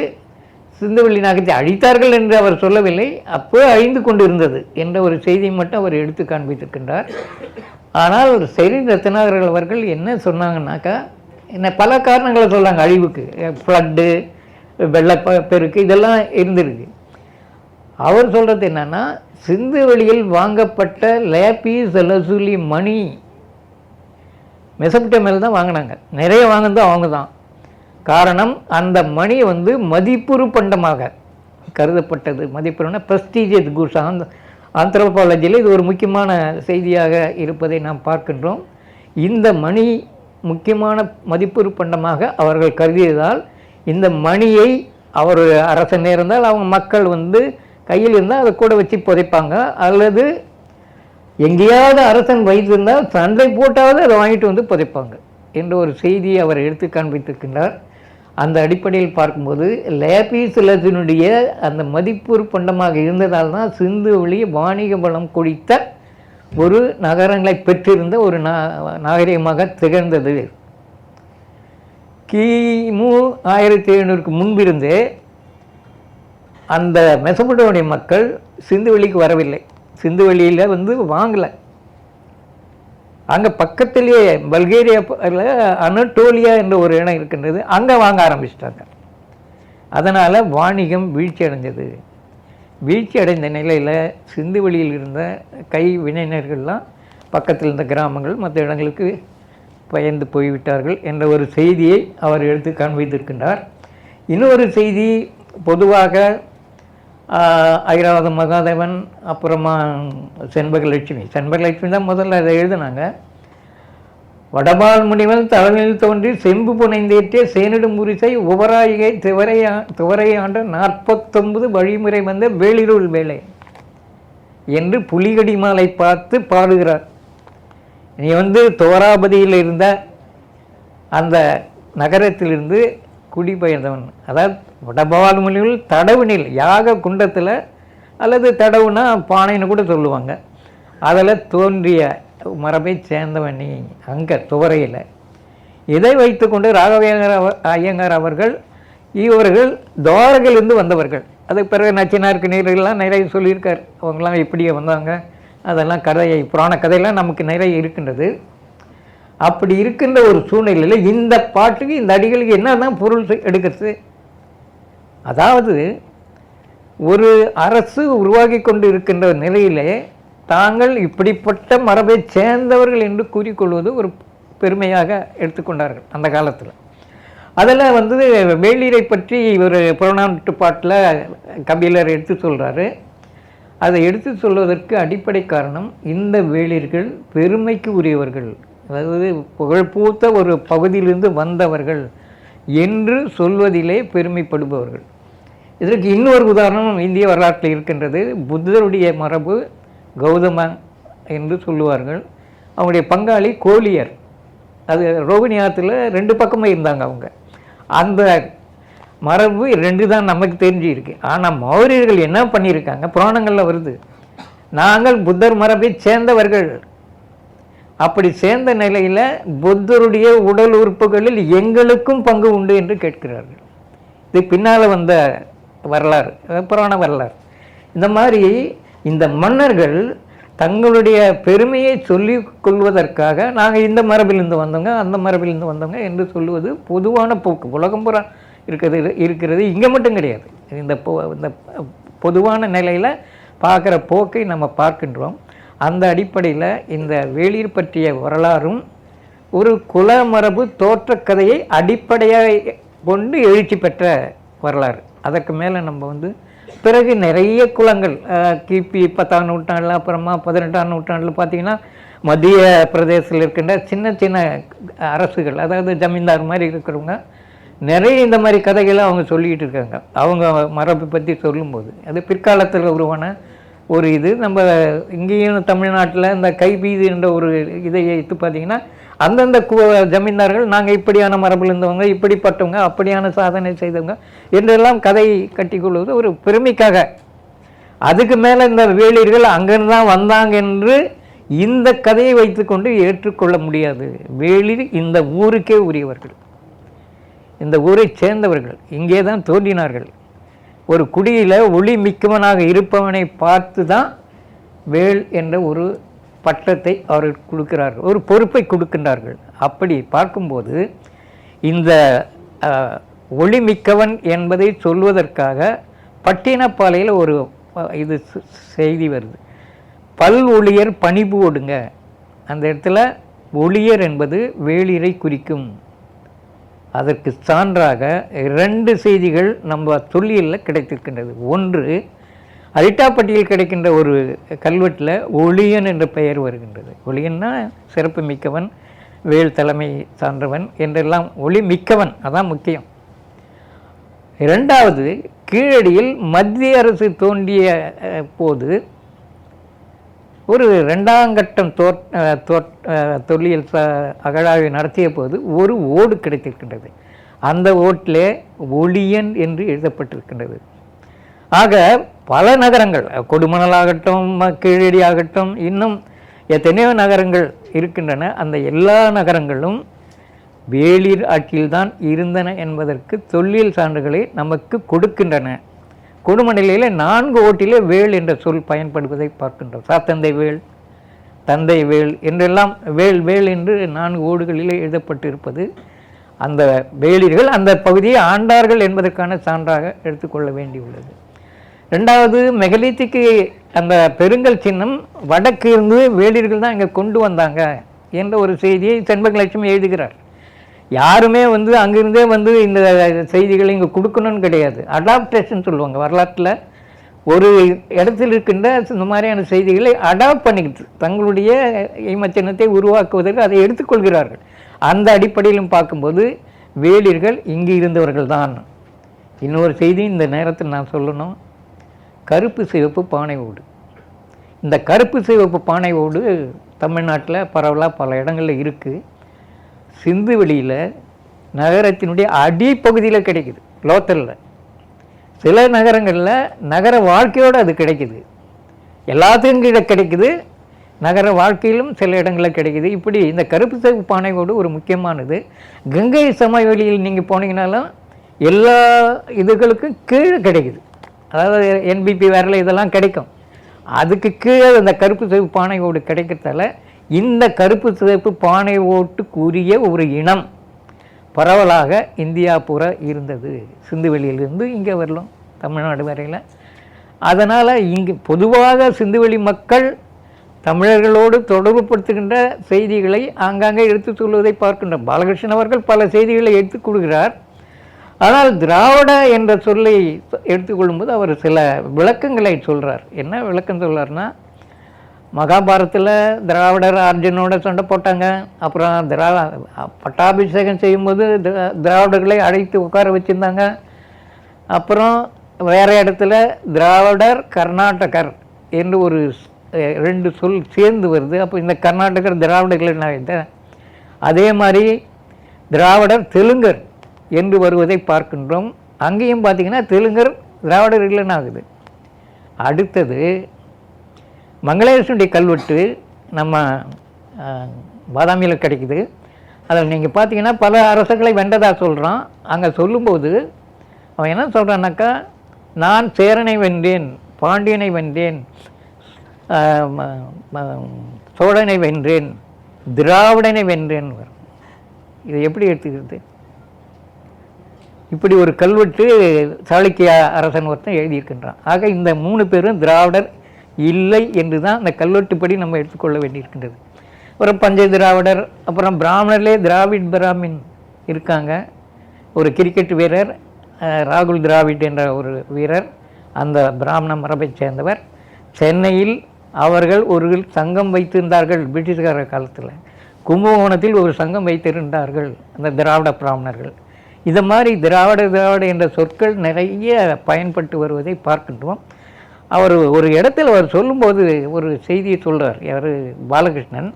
S1: சிந்துவெளி நகரத்தை அழித்தார்கள் என்று அவர் சொல்லவில்லை, அப்போ அழிந்து கொண்டு இருந்தது என்ற ஒரு செய்தியை மட்டும் அவர் எடுத்து காண்பித்திருக்கின்றார். ஆனால் சரி ரத்னாகர் அவர்கள் என்ன சொன்னாங்கன்னாக்கா, பல காரணங்களை சொன்னாங்க அழிவுக்கு. ஃப்ளட்டு, வெள்ளப்பெருக்கு, இதெல்லாம் இருந்திருக்கு. அவர் சொல்கிறது என்னன்னா, சிந்துவெளியில் வாங்கப்பட்ட லேபிஸ் லசூலி மணி மெசபடோமியாவில் தான் வாங்கினாங்க. நிறைய வாங்கினது அவங்க தான். காரணம், அந்த மணி மதிப்புறு பண்டமாக கருதப்பட்டது. மதிப்புறுனா ப்ரெஸ்டீஜியஸ் கூட்ஸ். ஆந்த்ரோபாலஜியில் இது ஒரு முக்கியமான செய்தியாக இருப்பதை நாம் பார்க்கின்றோம். இந்த மணி முக்கியமான மதிப்புறு பண்டமாக அவர்கள் கருதியதால் இந்த மணியை அவர் அரசன் இருந்தால் அவங்க மக்கள் வந்து கையில் இருந்தால் அதை கூட வச்சு புதைப்பாங்க, அல்லது எங்கேயாவது அரசன் வைத்திருந்தால் சண்டை போட்டாவது அதை வாங்கிட்டு வந்து புதைப்பாங்க என்ற ஒரு செய்தியை அவர் எடுத்து காண்பித்திருக்கின்றார். அந்த அடிப்படையில் பார்க்கும்போது லேபிஸ் லஜூலியினுடைய அந்த மதிப்புறு பண்டமாக இருந்ததால் தான் சிந்து வெளி வாணிக பலம் கொடித்த ஒரு நகரங்களை பெற்றிருந்த ஒரு நாகரிகமாக திகழ்ந்தது. கிமு 1700க்கு முன்பிருந்தே அந்த மெசபடோனிய மக்கள் சிந்து வெளிக்கு வரவில்லை, சிந்து வெளியில் வந்து வாங்கலை. அங்கே பக்கத்திலேயே பல்கேரியாவில் அனட்டோலியா என்ற ஒரு இடம் இருக்கின்றது, அங்கே வாங்க ஆரம்பிச்சிட்டாங்க. அதனால் வாணிகம் வீழ்ச்சி அடைஞ்சது. வீழ்ச்சி அடைந்த நிலையில் சிந்து வெளியில் இருந்த கைவினைஞர்கள்லாம் பக்கத்தில் இருந்த கிராமங்கள் மற்ற இடங்களுக்கு பயந்து போய்விட்டார்கள் என்ற ஒரு செய்தியை அவர் எடுத்து காண்பித்திருக்கின்றார். இன்னொரு செய்தி, பொதுவாக ஐராவத மகாதேவன், அப்புறமா செண்பகலட்சுமி தான் முதல்ல அதை எழுதினாங்க. வடபால் முனிவன் தலைமையில் தோன்றி செம்பு புனைந்தேற்றிய சேனிடும் முரிசை உபராயிகை துவரையாண்ட 49 வழிமுறை வந்த வேளிருள் வேலை என்று புலிகடி மாலை பார்த்து பாடுகிறார். நீ வந்து துவராபதியில் இருந்த அந்த நகரத்திலிருந்து குடிபெயர்ந்தவன், அதாவது வடபால் முனிவன் தடவுனில் யாக குண்டத்தில், அல்லது தடவுனா பானைன்னு கூட சொல்லுவாங்க, அதில் தோன்றிய மரபை சேர்ந்தவன் நீ அங்கே துவரையில். இதை வைத்து கொண்டு ஐயங்கார் அவர்கள் இவர்கள் துவாரகிலிருந்து வந்தவர்கள். அதுக்கு பிறகு நச்சினாருக்கு நீர்கள்லாம் நிறைய சொல்லியிருக்கார், அவங்களாம் இப்படியே வந்தாங்க, அதெல்லாம் கதையை புராண கதையெல்லாம் நமக்கு நிறைய இருக்கின்றது. அப்படி இருக்கின்ற ஒரு சூழ்நிலையில் இந்த பாட்டுக்கு இந்த அடிகளுக்கு என்ன தான் பொருள் எடுக்கிறது? அதாவது ஒரு அரசு உருவாகி கொண்டு இருக்கின்ற நிலையிலே தாங்கள் இப்படிப்பட்ட மரபை சேர்ந்தவர்கள் என்று கூறிக்கொள்வது ஒரு பெருமையாக எடுத்துக்கொண்டார்கள் அந்த காலத்தில். அதில் வந்து வேளிரை பற்றி ஒரு புறநானூற்று பாட்டில் கபிலர் எடுத்து சொல்கிறாரு. அதை எடுத்து சொல்வதற்கு அடிப்படை காரணம், இந்த வேளிர்கள் பெருமைக்கு உரியவர்கள், அதாவது புகழ்பூத்த ஒரு பகுதியிலிருந்து வந்தவர்கள் என்று சொல்வதிலே பெருமைப்படுபவர்கள். இதற்கு இன்னொரு உதாரணம் இந்திய வரலாற்றில் இருக்கின்றது. புத்தருடைய மரபு கௌதம என்று சொல்லுவார்கள். அவங்களுடைய பங்காளி கோலியர், அது ரோகிணி ஆற்றுல 2 பக்கமும் இருந்தாங்க அவங்க. அந்த மரபு 2 தான் நமக்கு தெரிஞ்சு இருக்கு. ஆனால் மௌரியர்கள் என்ன பண்ணியிருக்காங்க, புராணங்களில் வருது, நாங்கள் புத்தர் மரபை சேர்ந்தவர்கள், அப்படி சேர்ந்த நிலையில் புத்தருடைய உடல் உறுப்புகளில் எங்களுக்கும் பங்கு உண்டு என்று கேட்கிறார்கள். இது பின்னால் வந்த வரலாறு, புராண வரலாறு. இந்த மாதிரி இந்த மன்னர்கள் தங்களுடைய பெருமையை சொல்லிக் கொள்வதற்காக நாங்கள் இந்த மரபிலிருந்து வந்தவங்க, அந்த மரபிலிருந்து வந்தவங்க என்று சொல்லுவது பொதுவான போக்கு, உலகம் பூரா இருக்கிறது, இங்கே மட்டும் கிடையாது. இந்த பொதுவான நிலையில் பார்க்குற போக்கை நம்ம பார்க்கின்றோம். அந்த அடிப்படையில் இந்த வேளிர் பற்றிய வரலாறும் ஒரு குல மரபு தோற்றக்கதையை அடிப்படையாக கொண்டு எழுச்சி பெற்ற வரலாறு. அதற்கு மேலே நம்ம வந்து பிறகு நிறைய குலங்கள் கிபி 10ஆம் நூற்றாண்டில், அப்புறமா 18ஆம் நூற்றாண்டில் பார்த்திங்கன்னா மத்திய பிரதேசத்தில் இருக்கின்ற சின்ன சின்ன அரசுகள், அதாவது ஜமீன்தார் மாதிரி இருக்கிறவங்க நிறைய இந்த மாதிரி கதைகளை அவங்க சொல்லிக்கிட்டு இருக்காங்க. அவங்க மரபை பற்றி சொல்லும்போது அது பிற்காலத்தில் உருவான ஒரு இது. நம்ம இங்கேயும் தமிழ்நாட்டில் இந்த கைபீது என்ற ஒரு இதை எடுத்து பார்த்திங்கன்னா அந்தந்த ஜமீன்தார்கள் நாங்கள் இப்படியான மரபில் இருந்தவங்க, இப்படிப்பட்டவங்க, அப்படியான சாதனை செய்தவங்க என்றெல்லாம் கதை கட்டிக்கொள்வது ஒரு பெருமைக்காக. அதுக்கு மேலே இந்த வேளிர்கள் அங்கேருந்து தான் வந்தாங்க என்று இந்த கதையை வைத்துக்கொண்டு ஏற்றுக்கொள்ள முடியாது. வேளிர் இந்த ஊருக்கே உரியவர்கள், இந்த ஊரை சேர்ந்தவர்கள், இங்கே தான் தோன்றினார்கள். ஒரு குடியில் ஒளி மிக்கவனாக இருப்பவனை பார்த்து தான் வேள் என்ற ஒரு பட்டத்தை அவர்கள் கொடுக்கிறார்கள், ஒரு பொறுப்பை கொடுக்கின்றார்கள். அப்படி பார்க்கும்போது இந்த ஒளிமிக்கவன் என்பதை சொல்வதற்காக பட்டினப்பாலையில் ஒரு இது செய்தி வருது, பல் ஒளியர் பணிபோடுங்க. அந்த இடத்துல ஒளியர் என்பது வேளிரை குறிக்கும். அதற்கு சான்றாக 2 செய்திகள் நம்ம தொல்லியலில் கிடைத்திருக்கின்றது. ஒன்று, அரிட்டாப்பட்டியில் கிடைக்கின்ற ஒரு கல்வெட்டில் ஒளியன் என்ற பெயர் வருகின்றது. ஒளியன்னா சிறப்பு மிக்கவன், வேள் தலைமை சார்ந்தவன் என்றெல்லாம் ஒளி மிக்கவன், அதான் முக்கியம். இரண்டாவது, கீழடியில் மத்திய அரசு தோண்டிய போது ஒரு இரண்டாங்கட்டம் தொல்லியல் அகழாய்வு நடத்திய போது ஒரு ஓடு கிடைத்திருக்கின்றது. அந்த ஓட்டிலே ஒளியன் என்று எழுதப்பட்டிருக்கின்றது. ஆக பல நகரங்கள், கொடுமணலாகட்டும், கீழடி ஆகட்டும், இன்னும் எத்தனையோ நகரங்கள் இருக்கின்றன. அந்த எல்லா நகரங்களும் வேளிர் ஆட்சியில்தான் இருந்தன என்பதற்கு தொல்லியல் சான்றுகளை நமக்கு கொடுக்கின்றன. கொடுமணலில் 4 ஓட்டிலே வேள் என்ற சொல் பயன்படுவதை பார்க்கின்றோம். சாத்தந்தை வேள், தந்தை வேள் என்றெல்லாம் வேள் வேள் என்று 4 ஓடுகளிலே எழுதப்பட்டிருப்பது அந்த வேளிர்கள் அந்த பகுதியை ஆண்டார்கள் என்பதற்கான சான்றாக எடுத்துக்கொள்ள வேண்டியுள்ளது. ரெண்டாவது, மெகலித்திக்கு அந்த பெருங்கல் சின்னம் வடக்கு இருந்து வேளிர்கள் தான் இங்கே கொண்டு வந்தாங்க என்ற ஒரு செய்தியை செண்பகலட்சுமி எழுதுகிறார். யாருமே அங்கிருந்தே இந்த செய்திகளை இங்கே கொடுக்கணும்னு கிடையாது. அடாப்டேஷன் சொல்லுவாங்க. வரலாற்றில் ஒரு இடத்தில் இருக்கின்ற இந்த மாதிரியான செய்திகளை அடாப்ட் பண்ணிக்கிட்டு தங்களுடைய இமச்சின்னத்தை உருவாக்குவதற்கு அதை எடுத்துக்கொள்கிறார்கள். அந்த அடிப்படையிலும் பார்க்கும்போது வேளிர்கள் இங்கு இருந்தவர்கள் தான். இன்னொரு செய்தி இந்த நேரத்தில் நான் சொல்லணும். கருப்பு சிவப்பு பானை ஓடு. இந்த கருப்பு சிவப்பு பானை ஓடு தமிழ்நாட்டில் பரவலாக பல இடங்களில் இருக்குது. சிந்துவெளியில் நகரத்தினுடைய அடிப்பகுதியில் கிடைக்குது, லோக்கலில். சில நகரங்களில் நகர வாழ்க்கையோடு அது கிடைக்குது. எல்லாத்துக்கும் கீழே கிடைக்குது, நகர வாழ்க்கையிலும் சில இடங்களில் கிடைக்குது. இப்படி இந்த கருப்பு சிவப்பு பானை ஓடு ஒரு முக்கியமானது. கங்கை சமவெளியில் நீங்கள் போனீங்கனாலும் எல்லா இதுகளுக்கும் கீழே கிடைக்குது. அதாவது என்பிபி வேரில் இதெல்லாம் கிடைக்கும். அதுக்கு கீழே அந்த கருப்பு சிவப்பு பானை ஓடு கிடைக்கிறதால இந்த கருப்பு சிவப்பு பானை ஓட்டுக்குரிய ஒரு இனம் பரவலாக இந்தியா பூரா இருந்தது. சிந்துவெளியிலிருந்து இங்கே வரலாம் தமிழ்நாடு வரையில். அதனால் இங்கு பொதுவாக சிந்துவெளி மக்கள் தமிழர்களோடு தொடர்புபடுத்துகின்ற செய்திகளை ஆங்காங்கே எடுத்து சொல்வதை பார்க்கின்றோம். பாலகிருஷ்ணன் அவர்கள் பல செய்திகளை எடுத்து கொடுக்கிறார். ஆனால் திராவிட என்ற சொல்லை எடுத்துக்கொள்ளும்போது அவர் சில விளக்கங்களை சொல்கிறார். என்ன விளக்கம் சொல்கிறார்னா, மகாபாரத்தில் திராவிடர் அர்ஜுனோட சண்டை போட்டாங்க. அப்புறம் பட்டாபிஷேகம் செய்யும்போது திராவிடர்களை அழைத்து உட்கார வச்சுருந்தாங்க. அப்புறம் வேறு இடத்துல திராவிடர் கர்நாடகர் என்று ஒரு 2 சொல் சேர்ந்து வருது. அப்போ இந்த கர்நாடகர் திராவிடர்கள் என்ன? அதே மாதிரி திராவிடர் தெலுங்கர் என்று வருவதை பார்க்கின்றோம். அங்கேயும் பார்த்திங்கன்னா தெலுங்கர் திராவிடர் இல்லைன்னு ஆகுது. அடுத்தது மங்களேஸ்வருடைய கல்வெட்டு நம்ம பாதாமியில் கிடைக்குது. அதில் நீங்கள் பார்த்தீங்கன்னா பல அரசர்களை வென்றதாக சொல்கிறான். அங்கே சொல்லும்போது அவன் என்ன சொல்கிறான்னாக்கா, நான் சேரனை வென்றேன், பாண்டியனை வென்றேன், சோழனை வென்றேன், திராவிடனை வென்றேன். இதை எப்படி எடுத்துக்கிறது? இப்படி ஒரு கல்வெட்டு சாளுக்கிய அரசன் ஒருத்தன் எழுதியிருக்கின்றான். ஆக இந்த 3 பேரும் திராவிடர் இல்லை என்று தான் அந்த கல்வெட்டுப்படி நம்ம எடுத்துக்கொள்ள வேண்டியிருக்கின்றது. ஒரு பஞ்ச திராவிடர், அப்புறம் பிராமணர்லே திராவிட் பிராமின் இருக்காங்க. ஒரு கிரிக்கெட் வீரர் ராகுல் திராவிட் என்ற ஒரு வீரர், அந்த பிராமண மரபை சேர்ந்தவர். சென்னையில் அவர்கள் ஒரு சங்கம் வைத்திருந்தார்கள் பிரிட்டிஷ்கார காலத்தில். கும்பகோணத்தில் ஒரு சங்கம் வைத்திருந்தார்கள் அந்த திராவிட பிராமணர்கள். இது மாதிரி திராவிட என்ற சொற்கள் நிறைய பயன்பட்டு வருவதை பார்க்கின்றோம். அவர் ஒரு இடத்தில் அவர் சொல்லும்போது ஒரு செய்தியை சொல்கிறார். யார்? பாலகிருஷ்ணன்.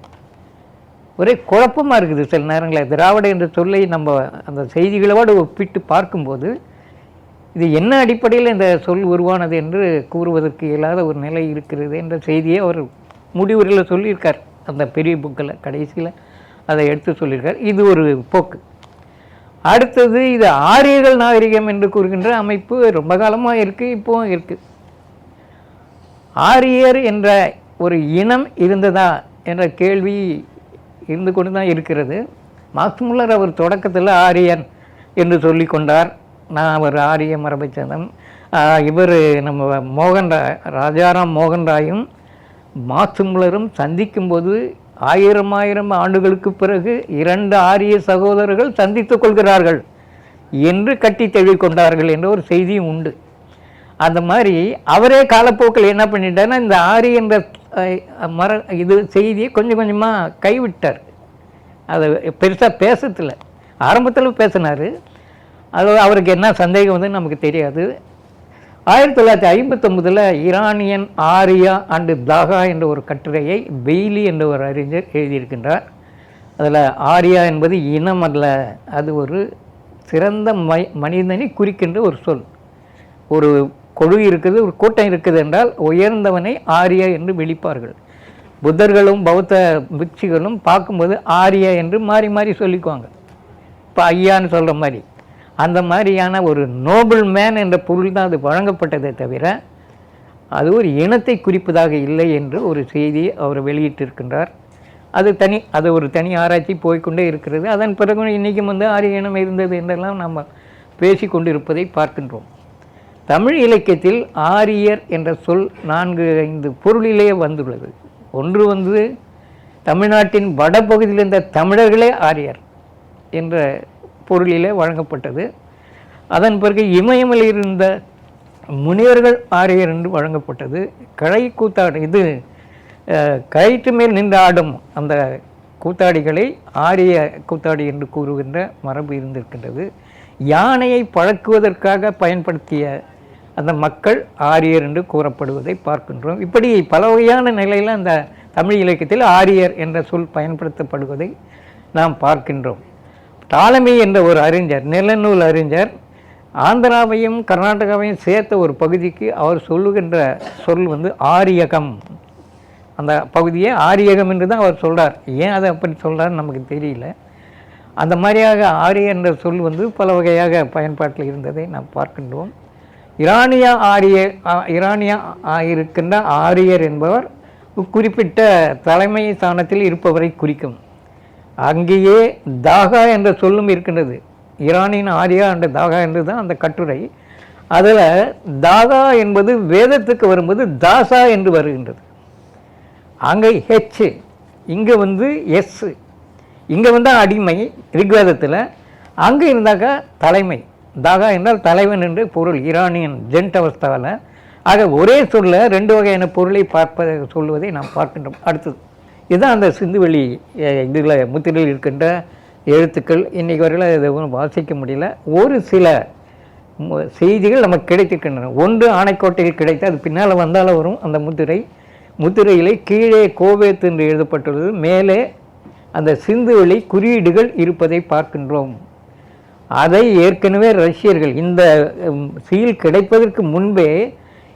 S1: ஒரே குழப்பமாக இருக்குது சில நேரங்களில். திராவிட என்ற சொல்லை நம்ம அந்த செய்திகளோடு ஒப்பிட்டு பார்க்கும்போது இது என்ன அடிப்படையில் இந்த சொல் உருவானது என்று கூறுவதற்கு இயலாத ஒரு நிலை இருக்கிறது என்ற செய்தியை அவர் முடிவுரையில் சொல்லியிருக்கார். அந்த பெரிய புக்கில் கடைசியில் அதை எடுத்து சொல்லியிருக்கார். இது ஒரு போக்கு. அடுத்தது, இது ஆரியர்கள் நாகரிகம் என்று கூறுகின்ற அமைப்பு ரொம்ப காலமாக இருக்குது, இப்போவும் இருக்குது. ஆரியர் என்ற ஒரு இனம் இருந்ததா என்ற கேள்வி இருந்து கொண்டு தான் இருக்கிறது. மார்க்ஸ் முல்லர் அவர் தொடக்கத்தில் ஆரியன் என்று சொல்லி கொண்டார். நான் அவர் ஆரிய மரபை சேர்ந்தன். இவர் நம்ம ராஜாராம் மோகன் ராயும் மார்க்ஸ் முல்லரும் சந்திக்கும்போது 1000 ஆண்டுகளுக்கு பிறகு 2 ஆரிய சகோதரர்கள் சந்தித்துக் கொள்கிறார்கள் என்று கட்டி தழுவிக் கொண்டார்கள் என்ற ஒரு செய்தியும் உண்டு. அந்த மாதிரி அவரே காலப்போக்கில் என்ன பண்ணிட்டார்னா, இந்த ஆரிய என்ற இது செய்தியை கொஞ்சம் கொஞ்சமாக கைவிட்டார். அதை பெருசாக பேசத்தில்லை. ஆரம்பத்தில் பேசினார், அது அவருக்கு என்ன சந்தேகம் வந்து நமக்கு தெரியாது. 1959 ஈரானியன் ஆரியா அண்டு தாகா என்ற ஒரு கட்டுரையை பெய்லி என்ற ஒரு அறிஞர் எழுதியிருக்கின்றார். அதில் ஆரியா என்பது இனம் அல்ல, அது ஒரு சிறந்த மனிதனை குறிக்கின்ற ஒரு சொல். ஒரு கொழு இருக்குது, ஒரு கூட்டம் இருக்குது என்றால் உயர்ந்தவனை ஆரியா என்று விழிப்பார்கள். புத்தர்களும் பௌத்த பிக்ஷுகளும் பார்க்கும்போது ஆரியா என்று மாறி மாறி சொல்லிக்குவாங்க. இப்போ ஐயான்னு சொல்கிற மாதிரி அந்த மாதிரியான ஒரு நோபல் மேன் என்ற பொருள் தான் அது வழங்கப்பட்டதை தவிர அது ஒரு இனத்தை குறிப்பதாக இல்லை என்று ஒரு செய்தியை அவர் வெளியிட்டிருக்கின்றார். அது ஒரு தனி ஆராய்ச்சி போய்கொண்டே இருக்கிறது. அதன் பிறகு இன்றைக்கும் வந்து ஆரிய இனம் இருந்தது என்றெல்லாம் நம்ம பேசி கொண்டு இருப்பதை பார்க்கின்றோம். தமிழ் இலக்கியத்தில் ஆரியர் என்ற சொல் 4-5 பொருளிலேயே வந்துள்ளது. ஒன்று வந்து தமிழ்நாட்டின் வடபகுதியில் இருந்த தமிழர்களே ஆரியர் என்ற பொருளிலே வழங்கப்பட்டது. அதன் பிறகு இமயமலையில் இருந்த முனிவர்கள் ஆரியர் என்று வழங்கப்பட்டது. கழை கூத்தாடு, இது கயிற்று மேல் நின்று ஆடும் அந்த கூத்தாடிகளை ஆரிய கூத்தாடி என்று கூறுகின்ற மரபு இருந்திருக்கின்றது. யானையை பழக்குவதற்காக பயன்படுத்திய அந்த மக்கள் ஆரியர் என்று கூறப்படுவதை பார்க்கின்றோம். இப்படி பல வகையான நிலையில் அந்த தமிழ் இலக்கியத்தில் ஆரியர் என்ற சொல் பயன்படுத்தப்படுவதை நாம் பார்க்கின்றோம். டாலமி என்ற ஒரு அறிஞர், நிலநூல் அறிஞர், ஆந்திராவையும் கர்நாடகாவையும் சேர்த்த ஒரு பகுதிக்கு அவர் சொல்லுகின்ற சொல் வந்து ஆரியகம். அந்த பகுதியை ஆரியகம் என்று தான் அவர் சொல்கிறார். ஏன் அதை அப்படி சொல்கிறார் நமக்கு தெரியல. அந்த மாதிரியாக ஆரிய என்ற சொல் வந்து பல வகையாக பயன்பாட்டில் இருந்ததை நாம் பார்க்கின்றோம். ஈரானியா இருக்கின்ற ஆரியர் என்பவர் குறிப்பிட்ட தலைமை ஸ்தானத்தில் இருப்பவரை குறிக்கும். அங்கேயே தாகா என்ற சொல்லும் இருக்கின்றது. ஈரானின் ஆரியா என்ற தாகா என்று தான் அந்த கட்டுரை. அதில் தாகா என்பது வேதத்துக்கு வரும்போது தாசா என்று வருகின்றது. அங்கே ஹெச், இங்கே வந்து எஸ், இங்கே வந்து அடிமை ரிக்வேதத்தில், அங்கே இருந்தாக்கா தலைமை. தாகா என்றால் தலைவன் என்று பொருள் ஈரானியன் ஜென்ட் அவஸ்தாவில். ஆக ஒரே சொல்ல 2 வகையான பொருளை சொல்லுவதை நாம் பார்க்கின்றோம். அடுத்தது இதுதான் அந்த சிந்துவெளி இதில் முத்திரையில் இருக்கின்ற எழுத்துக்கள். இன்றைக்கு வரையில் இதை வாசிக்க முடியல. ஒரு சில செய்திகள் நமக்கு கிடைத்திருக்கின்றன. ஒன்று ஆனைக்கோட்டையில் கிடைத்த, அது பின்னால் வந்தாலும் வரும் அந்த முத்திரையிலே கீழே கோவேத் என்று எழுதப்பட்டுள்ளது, மேலே அந்த சிந்துவெளி குறியீடுகள் இருப்பதை பார்க்கின்றோம். அதை ஏற்கனவே ரஷ்யர்கள் இந்த சீல் கிடைப்பதற்கு முன்பே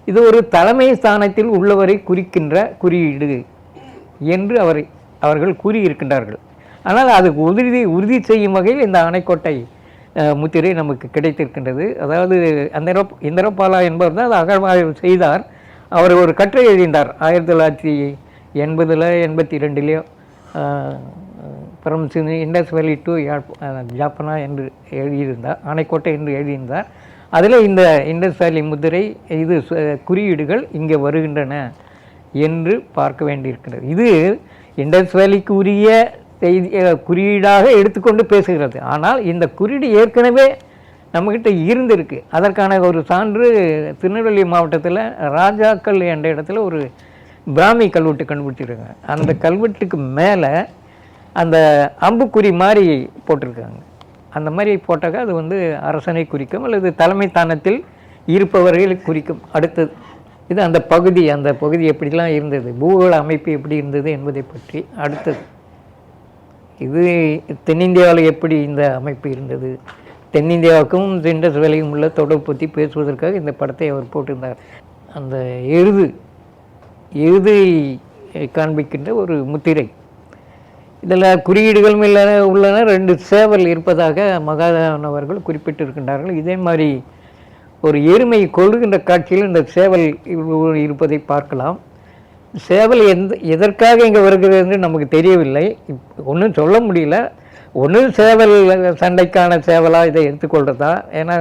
S1: இது ஒரு தலைமை ஸ்தானத்தில் உள்ளவரை குறிக்கின்ற குறியீடு என்று அவர்கள் கூறியிருக்கின்றார்கள். ஆனால் அதுக்கு உறுதி செய்யும் வகையில் இந்த ஆனைக்கோட்டை முத்திரை நமக்கு கிடைத்திருக்கின்றது. அதாவது இந்திரபாலா என்பவர் தான் அதை அகழ்வாய்வு செய்தார். அவர் ஒரு கட்டுரை எழுதினார் 1980 82 ஃப்ரம் இண்டஸ் வேலி டு ஜாப்பனா என்று எழுதியிருந்தார், ஆனைக்கோட்டை என்று எழுதியிருந்தார். அதில் இந்த இண்டஸ் வேலி முத்திரை இது குறியீடுகள் இங்கே வருகின்றன என்று பார்க்க வேண்டியிருக்கிறது. இது இண்டஸ் வேலிக்கு உரிய செய்தி குறியீடாக எடுத்துக்கொண்டு பேசுகிறது. ஆனால் இந்த குறியீடு ஏற்கனவே நம்மக்கிட்ட இருந்திருக்கு. அதற்கான ஒரு சான்று திருநெல்வேலி மாவட்டத்தில் ராஜாக்கல் என்ற இடத்துல ஒரு பிராமி கல்வெட்டு கண்டுபிடிச்சிருக்காங்க. அந்த கல்வெட்டுக்கு மேலே அந்த அம்புக்குறி மாதிரி போட்டிருக்காங்க. அந்த மாதிரி போட்டாக்க அது வந்து அரசனை குறிக்கும் அல்லது தலைமை ஸ்தானத்தில் இருப்பவர்களை குறிக்கும். அடுத்தது இது அந்த பகுதி எப்படிலாம் இருந்தது, பூகோள அமைப்பு எப்படி இருந்தது என்பதை பற்றி. அடுத்தது இது தென்னிந்தியாவில் எப்படி இந்த அமைப்பு இருந்தது, தென்னிந்தியாவுக்கும் இண்டஸ் வேலையும் உள்ள தொடர்பு பற்றி பேசுவதற்காக இந்த படத்தை அவர் போட்டிருந்தார். அந்த எழுதை காண்பிக்கின்ற ஒரு முத்திரை. இதில் குறியீடுகளும் உள்ளன. 2 சேவல் இருப்பதாக மகாதேவன் அவர்கள் குறிப்பிட்டிருக்கின்றார்கள். இதே மாதிரி ஒரு எருமை கொள்கின்ற காட்சியில் இந்த சேவல் இருப்பதை பார்க்கலாம். சேவல் எதற்காக இங்கே வருகிறது என்று நமக்கு தெரியவில்லை, ஒன்றும் சொல்ல முடியல. ஒன்று சேவல் சண்டைக்கான சேவலாக இதை எடுத்துக்கொள்கிறதா, ஏன்னா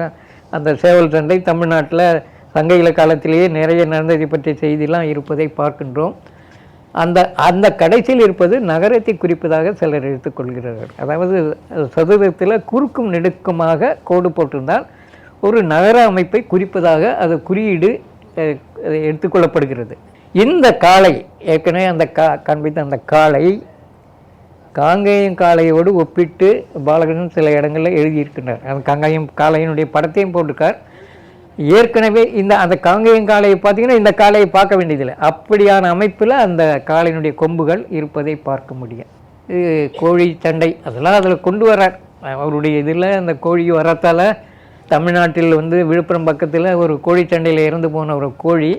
S1: அந்த சேவல் சண்டை தமிழ்நாட்டில் சங்க இலக்காலத்திலேயே நிறைய நடந்ததை பற்றிய செய்திலாம் இருப்பதை பார்க்கின்றோம். அந்த கடைசியில் இருப்பது நகரத்தை குறிப்பதாக சிலர் எடுத்துக்கொள்கிறார்கள். அதாவது சதுரத்தில் குறுக்கும் நெடுக்குமாக கோடு போட்டிருந்தால் ஒரு நகர அமைப்பை குறிப்பதாக அது குறியீடு எடுத்துக்கொள்ளப்படுகிறது. இந்த காளை ஏற்கனவே அந்த காண்பித்த அந்த காளை காங்கேயம் காளையோடு ஒப்பிட்டு பாலகிருஷ்ணன் சில இடங்களில் எழுதியிருக்கின்றார். அந்த காங்கேயம் காளையினுடைய படத்தையும் போட்டிருக்கார். ஏற்கனவே அந்த காங்கேயம் காளையை பார்த்தீங்கன்னா இந்த காளையை பார்க்க வேண்டியதில்லை, அப்படியான அமைப்பில் அந்த காளையினுடைய கொம்புகள் இருப்பதை பார்க்க முடியும். இது கோழி சண்டை அதெல்லாம் அதில் கொண்டு வர்றார் அவருடைய இதில். அந்த கோழி வரத்தால் தமிழ்நாட்டில் விழுப்புரம் பக்கத்தில் ஒரு கோழி சண்டையில் இறந்து போன ஒரு கோழி,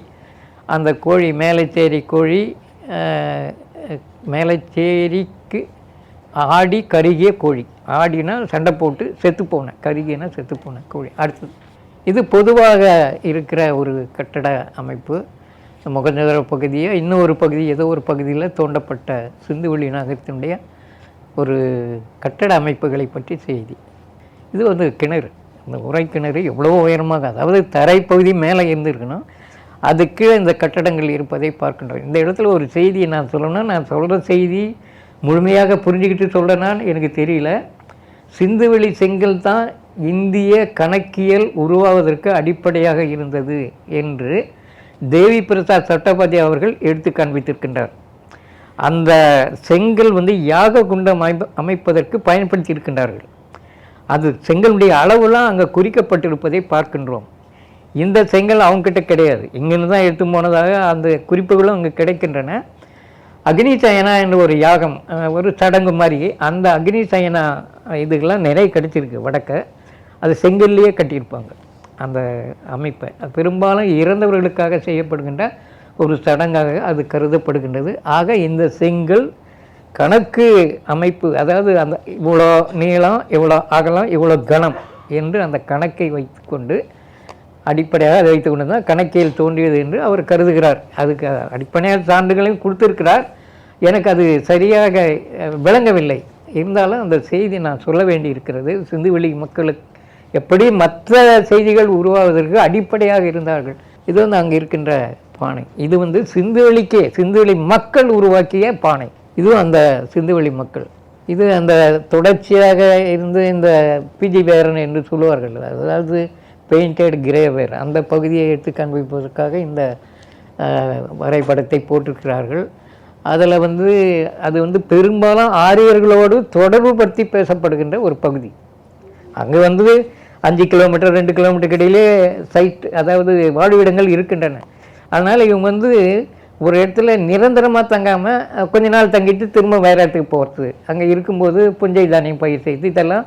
S1: அந்த கோழி மேலைச்சேரி கோழி, மேலைச்சேரிக்கு ஆடி கருகிய கோழி, ஆடினா சண்டை போட்டு செத்துப்போன, கருகினா செத்துப்போன கோழி. அடுத்தது இது பொதுவாக இருக்கிற ஒரு கட்டட அமைப்பு. முகஞ்சதர பகுதியை இன்னொரு பகுதி ஏதோ ஒரு பகுதியில் தோண்டப்பட்ட சிந்துவெளி நகரத்தினுடைய ஒரு கட்டட அமைப்புகளை பற்றி செய்தி. இது கிணறு, இந்த உரை கிணறு எவ்வளோ உயரமாக, அதாவது தரைப்பகுதி மேலே இருந்திருக்கணும், அது கீழே இந்த கட்டடங்கள் இருப்பதை பார்க்கின்றோம். இந்த இடத்துல ஒரு செய்தியை நான் சொல்லணும்னா, நான் சொல்கிற செய்தி முழுமையாக புரிஞ்சுக்கிட்டு சொல்கிறேன்னான்னு எனக்கு தெரியல. சிந்துவெளி செங்கல் தான் இந்திய கணக்கியல் உருவாவதற்கு அடிப்படையாக இருந்தது என்று தேவி பிரசாத் சட்டோபாத்யாய் அவர்கள் எடுத்து காண்பித்திருக்கின்றார். அந்த செங்கல் யாக குண்டம் அமைப்பதற்கு பயன்படுத்தியிருக்கின்றார்கள். அது செங்கலுடைய அளவுலாம் அங்கே குறிக்கப்பட்டிருப்பதை பார்க்கின்றோம். இந்த செங்கல் அவங்ககிட்ட கிடையாது, இங்கிருந்து தான் எடுத்து போனதாக அந்த குறிப்புகளும் அங்கே கிடைக்கின்றன. அக்னி சயனா என்ற ஒரு யாகம், ஒரு சடங்கு மாதிரி, அந்த அக்னி சயனா இதுக்கெல்லாம் நிறைய கிடைச்சிருக்கு வடக்க. அது செங்கல்லையே கட்டியிருப்பாங்க அந்த அமைப்பை. பெரும்பாலும் இறந்தவர்களுக்காக செய்யப்படுகின்ற ஒரு சடங்காக அது கருதப்படுகின்றது. ஆக இந்த செங்கல் கணக்கு அமைப்பு, அதாவது அந்த இவ்வளோ நீளம், இவ்வளோ அகலம், இவ்வளோ கனம் என்று அந்த கணக்கை வைத்துக்கொண்டு அடிப்படையாக அதை வைத்து கொண்டு தான் கணக்கியல் தோன்றியது என்று அவர் கருதுகிறார். அதுக்கு அடிப்படையான சான்றுகளையும் கொடுத்திருக்கிறார். எனக்கு அது சரியாக விளங்கவில்லை. இருந்தாலும் அந்த செய்தி நான் சொல்ல வேண்டி இருக்கிறது. சிந்துவெளி மக்களுக்கு எப்படி மற்ற செய்திகள் உருவாவதற்கு அடிப்படையாக இருந்தார்கள். இது அங்கே இருக்கின்ற பானை. இது சிந்துவெளிக்கே, சிந்துவெளி மக்கள் உருவாக்கிய பானை. இதுவும் அந்த சிந்துவெளி மக்கள். இது அந்த தொடர்ச்சியாக இருந்து இந்த பிஜி வேரன் என்று சொல்லுவார்கள், அதாவது பெயிண்டட் கிரேவேர், அந்த பகுதியை எடுத்து காண்பிப்பதற்காக இந்த வரைபடத்தை போட்டிருக்கிறார்கள். அதில் அது பெரும்பாலும் ஆரியர்களோடு தொடர்பு படுத்தி பேசப்படுகின்ற ஒரு பகுதி. அங்கே 5 கிலோமீட்டர் 2 கிலோமீட்டருக்கு இடையிலே சைட், அதாவது வாழ்விடங்கள் இருக்கின்றன. அதனால் இவங்க ஒரு இடத்துல நிரந்தரமாக தங்காமல் கொஞ்ச நாள் தங்கிட்டு திரும்ப வேறு இடத்துக்கு போகிறது, அங்கே இருக்கும்போது புஞ்சை தானியம் பயிர் செய்து இதெல்லாம்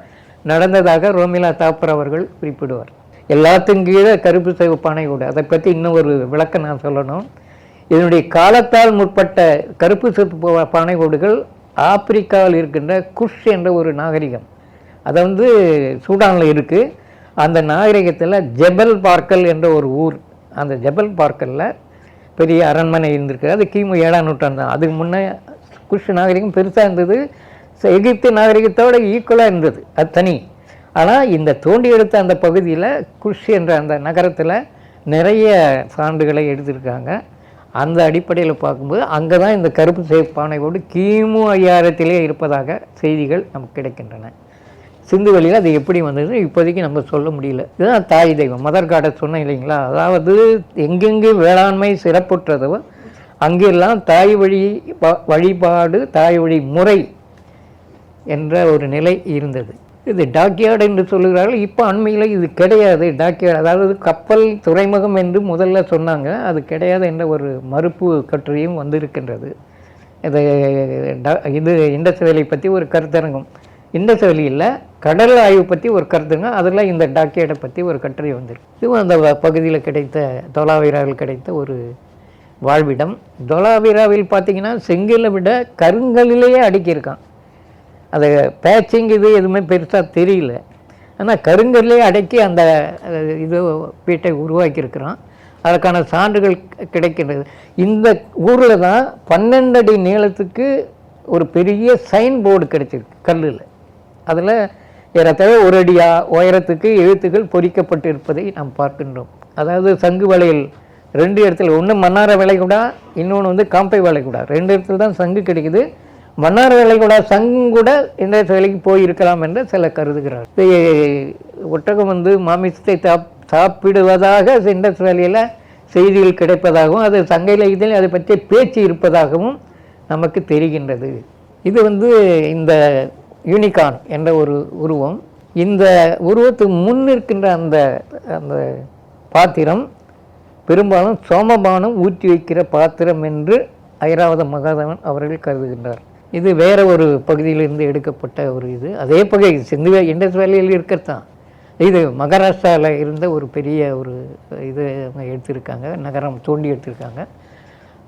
S1: நடந்ததாக ரோமிலா தாப்பர் அவர்கள் குறிப்பிடுவார். எல்லாத்துக்கும் கீழே கருப்பு சிவப்பு பானையோடு, அதை பற்றி இன்னும் ஒரு விளக்கம் நான் சொல்லணும். இதனுடைய காலத்தால் முற்பட்ட கருப்பு சிவப்பு பானையோடுகள் ஆப்பிரிக்காவில் இருக்கின்ற குஷ் என்ற ஒரு நாகரிகம், அதை சூடானில் இருக்குது. அந்த நாகரிகத்தில் ஜெபல் பார்க்கல் என்ற ஒரு ஊர், அந்த ஜெபல் பார்க்கலில் பெரிய அரண்மனை இருந்திருக்கு. அது கிமு 7ஆம் நூற்றாண்டு தான். அதுக்கு முன்னே குஷ் நாகரிகம் பெருசாக இருந்தது, எகிப்து நாகரிகத்தோடு ஈக்குவலாக இருந்தது, அது தனி. ஆனால் இந்த தோண்டி எடுத்த அந்த பகுதியில் குஷ் என்ற அந்த நகரத்தில் நிறைய சான்றுகளை எடுத்திருக்காங்க. அந்த அடிப்படையில் பார்க்கும்போது அங்கே தான் இந்த கருப்பு சிவப்பு பானையோடு கிமு 5000 இருப்பதாக செய்திகள் நமக்கு கிடைக்கின்றன. சிந்துவெளியில் அது எப்படி வந்தது இப்போதைக்கு நம்ம சொல்ல முடியல. இதுதான் தாய் தெய்வம், மதர் காடஸ் சொன்னேன் இல்லைங்களா. அதாவது எங்கெங்கே வேளாண்மை சிறப்புற்றதோ அங்கெல்லாம் தாய் வழி வழிபாடு, தாய் வழி முறை என்ற ஒரு நிலை இருந்தது. இது டாக்யார்டு என்று சொல்லுகிறார்கள். இப்போ அண்மையில் இது கிடையாது டாக்யார்டு, அதாவது கப்பல் துறைமுகம் என்று முதல்ல சொன்னாங்க, அது கிடையாது என்ற ஒரு மறுப்பு கட்டுரையும் வந்திருக்கின்றது. இது இண்டஸ் வேலை பற்றி ஒரு கருத்தரங்கம், இண்டஸ் வேலியில் கடல் ஆய்வு பற்றி ஒரு கருத்துங்க, அதில் இந்த டாக்யார்டை பற்றி ஒரு கட்டுரை வந்திருக்கு. இதுவும் அந்த பகுதியில் கிடைத்த, தோலாவீராவில் கிடைத்த ஒரு வாழ்விடம். தோலாவீராவில் பார்த்திங்கன்னா செங்கலை விட கருங்கல்லையே அடுக்கியிருக்கான். அது பேச்சிங் இது எதுவுமே பெருசாக தெரியல, ஆனால் கருங்கல்லையே அடக்கி அந்த இது வீட்டை உருவாக்கியிருக்கிறான். அதற்கான சான்றுகள் கிடைக்கின்றது. இந்த ஊரில் தான் 12 அடி நீளத்துக்கு ஒரு பெரிய சைன் போர்டு கிடைச்சிருக்கு கல்லில். அதில் ஏறத்தாழ 1 அடி உயரத்துக்கு எழுத்துக்கள் பொறிக்கப்பட்டு இருப்பதை நாம் பார்க்கின்றோம். அதாவது சங்கு வளையல் 2 இடத்துல, ஒன்று மன்னார வளைகுடா, இன்னொன்று காம்பை வளைகுடா, 2 இடத்துல தான் சங்கு கிடைக்குது. மன்னார் வளைகுடா சங்கு கூட இந்த வேலைக்கு போயிருக்கலாம் என்று சில கருதுகிறார். ஒட்டகம் மாமிசத்தை சாப்பிடுவதாக இண்டஸ் வேலையில் செய்திகள் கிடைப்பதாகவும், அது சங்கையில் இதில் அதை பற்றி பேச்சு இருப்பதாகவும் நமக்கு தெரிகின்றது. இது வந்து இந்த யூனிகார்ன் என்ற ஒரு உருவம். இந்த உருவத்துக்கு முன் இருக்கின்ற அந்த அந்த பாத்திரம் பெரும்பாலும் சோமபானம் ஊற்றி வைக்கிற பாத்திரம் என்று ஐராவத மகாதேவன் அவர்கள் கருதுகின்றார். இது வேற ஒரு பகுதியிலிருந்து எடுக்கப்பட்ட ஒரு இது. அதே பகுதி இண்டஸ் வேலியில் இருக்கிறதான். இது மகாராஷ்டிராவில் இருந்த ஒரு பெரிய ஒரு இது அவங்க எடுத்திருக்காங்க, நகரம் தோண்டி எடுத்திருக்காங்க.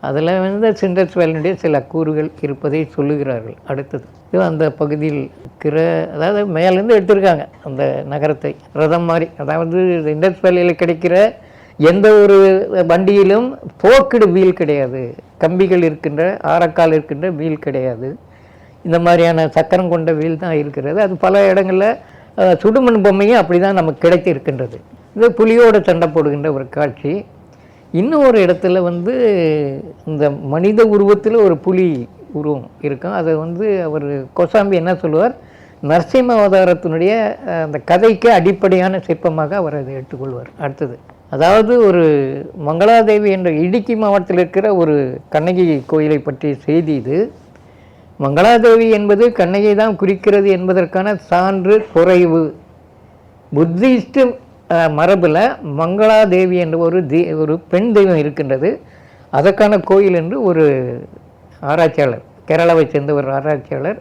S1: அதில் வந்து இண்டஸ் வேலியுடைய சில கூறுகள் இருப்பதை சொல்லுகிறார்கள். அடுத்தது இது அந்த பகுதியில் இருக்கிற, அதாவது மேலேருந்து எடுத்திருக்காங்க அந்த நகரத்தை ரதம் மாதிரி. அதாவது இண்டஸ் வேலியில் கிடைக்கிற எந்த ஒரு வண்டியிலும் போக்கடு வீல் கிடையாது, கம்பிகள் இருக்கின்ற ஆரக்கால் இருக்கின்ற வீல் கிடையாது. இந்த மாதிரியான சக்கரம் கொண்ட வீல் தான் இருக்கிறது. அது பல இடங்களில் சுடுமண் பொம்மையும் அப்படி தான் நமக்கு கிடைத்து இருக்கின்றது. இது புலியோடு சண்டை போடுகின்ற ஒரு காட்சி. இன்னும் ஒரு இடத்துல வந்து இந்த மனித உருவத்தில் ஒரு புலி உருவம் இருக்கும். அதை வந்து அவர் கோசாம்பி என்ன சொல்லுவார், நரசிம்ம அவதாரத்தினுடைய அந்த கதைக்கு அடிப்படையான சிற்பமாக அவர் அதை எடுத்துக்கொள்வார். அடுத்தது அதாவது ஒரு மங்களாதேவி என்ற இடுக்கி மாவட்டத்தில் இருக்கிற ஒரு கண்ணகி கோயிலை பற்றிய செய்தி இது. மங்களாதேவி என்பது கண்ணகி தான் குறிக்கிறது என்பதற்கான சான்று குறைவு. புத்திஸ்ட் மரபில் மங்களாதேவி என்ற ஒரு பெண் தெய்வம் இருக்கின்றது. அதற்கான கோயில் என்று ஒரு ஆராய்ச்சியாளர், கேரளாவை சேர்ந்த ஒரு ஆராய்ச்சியாளர்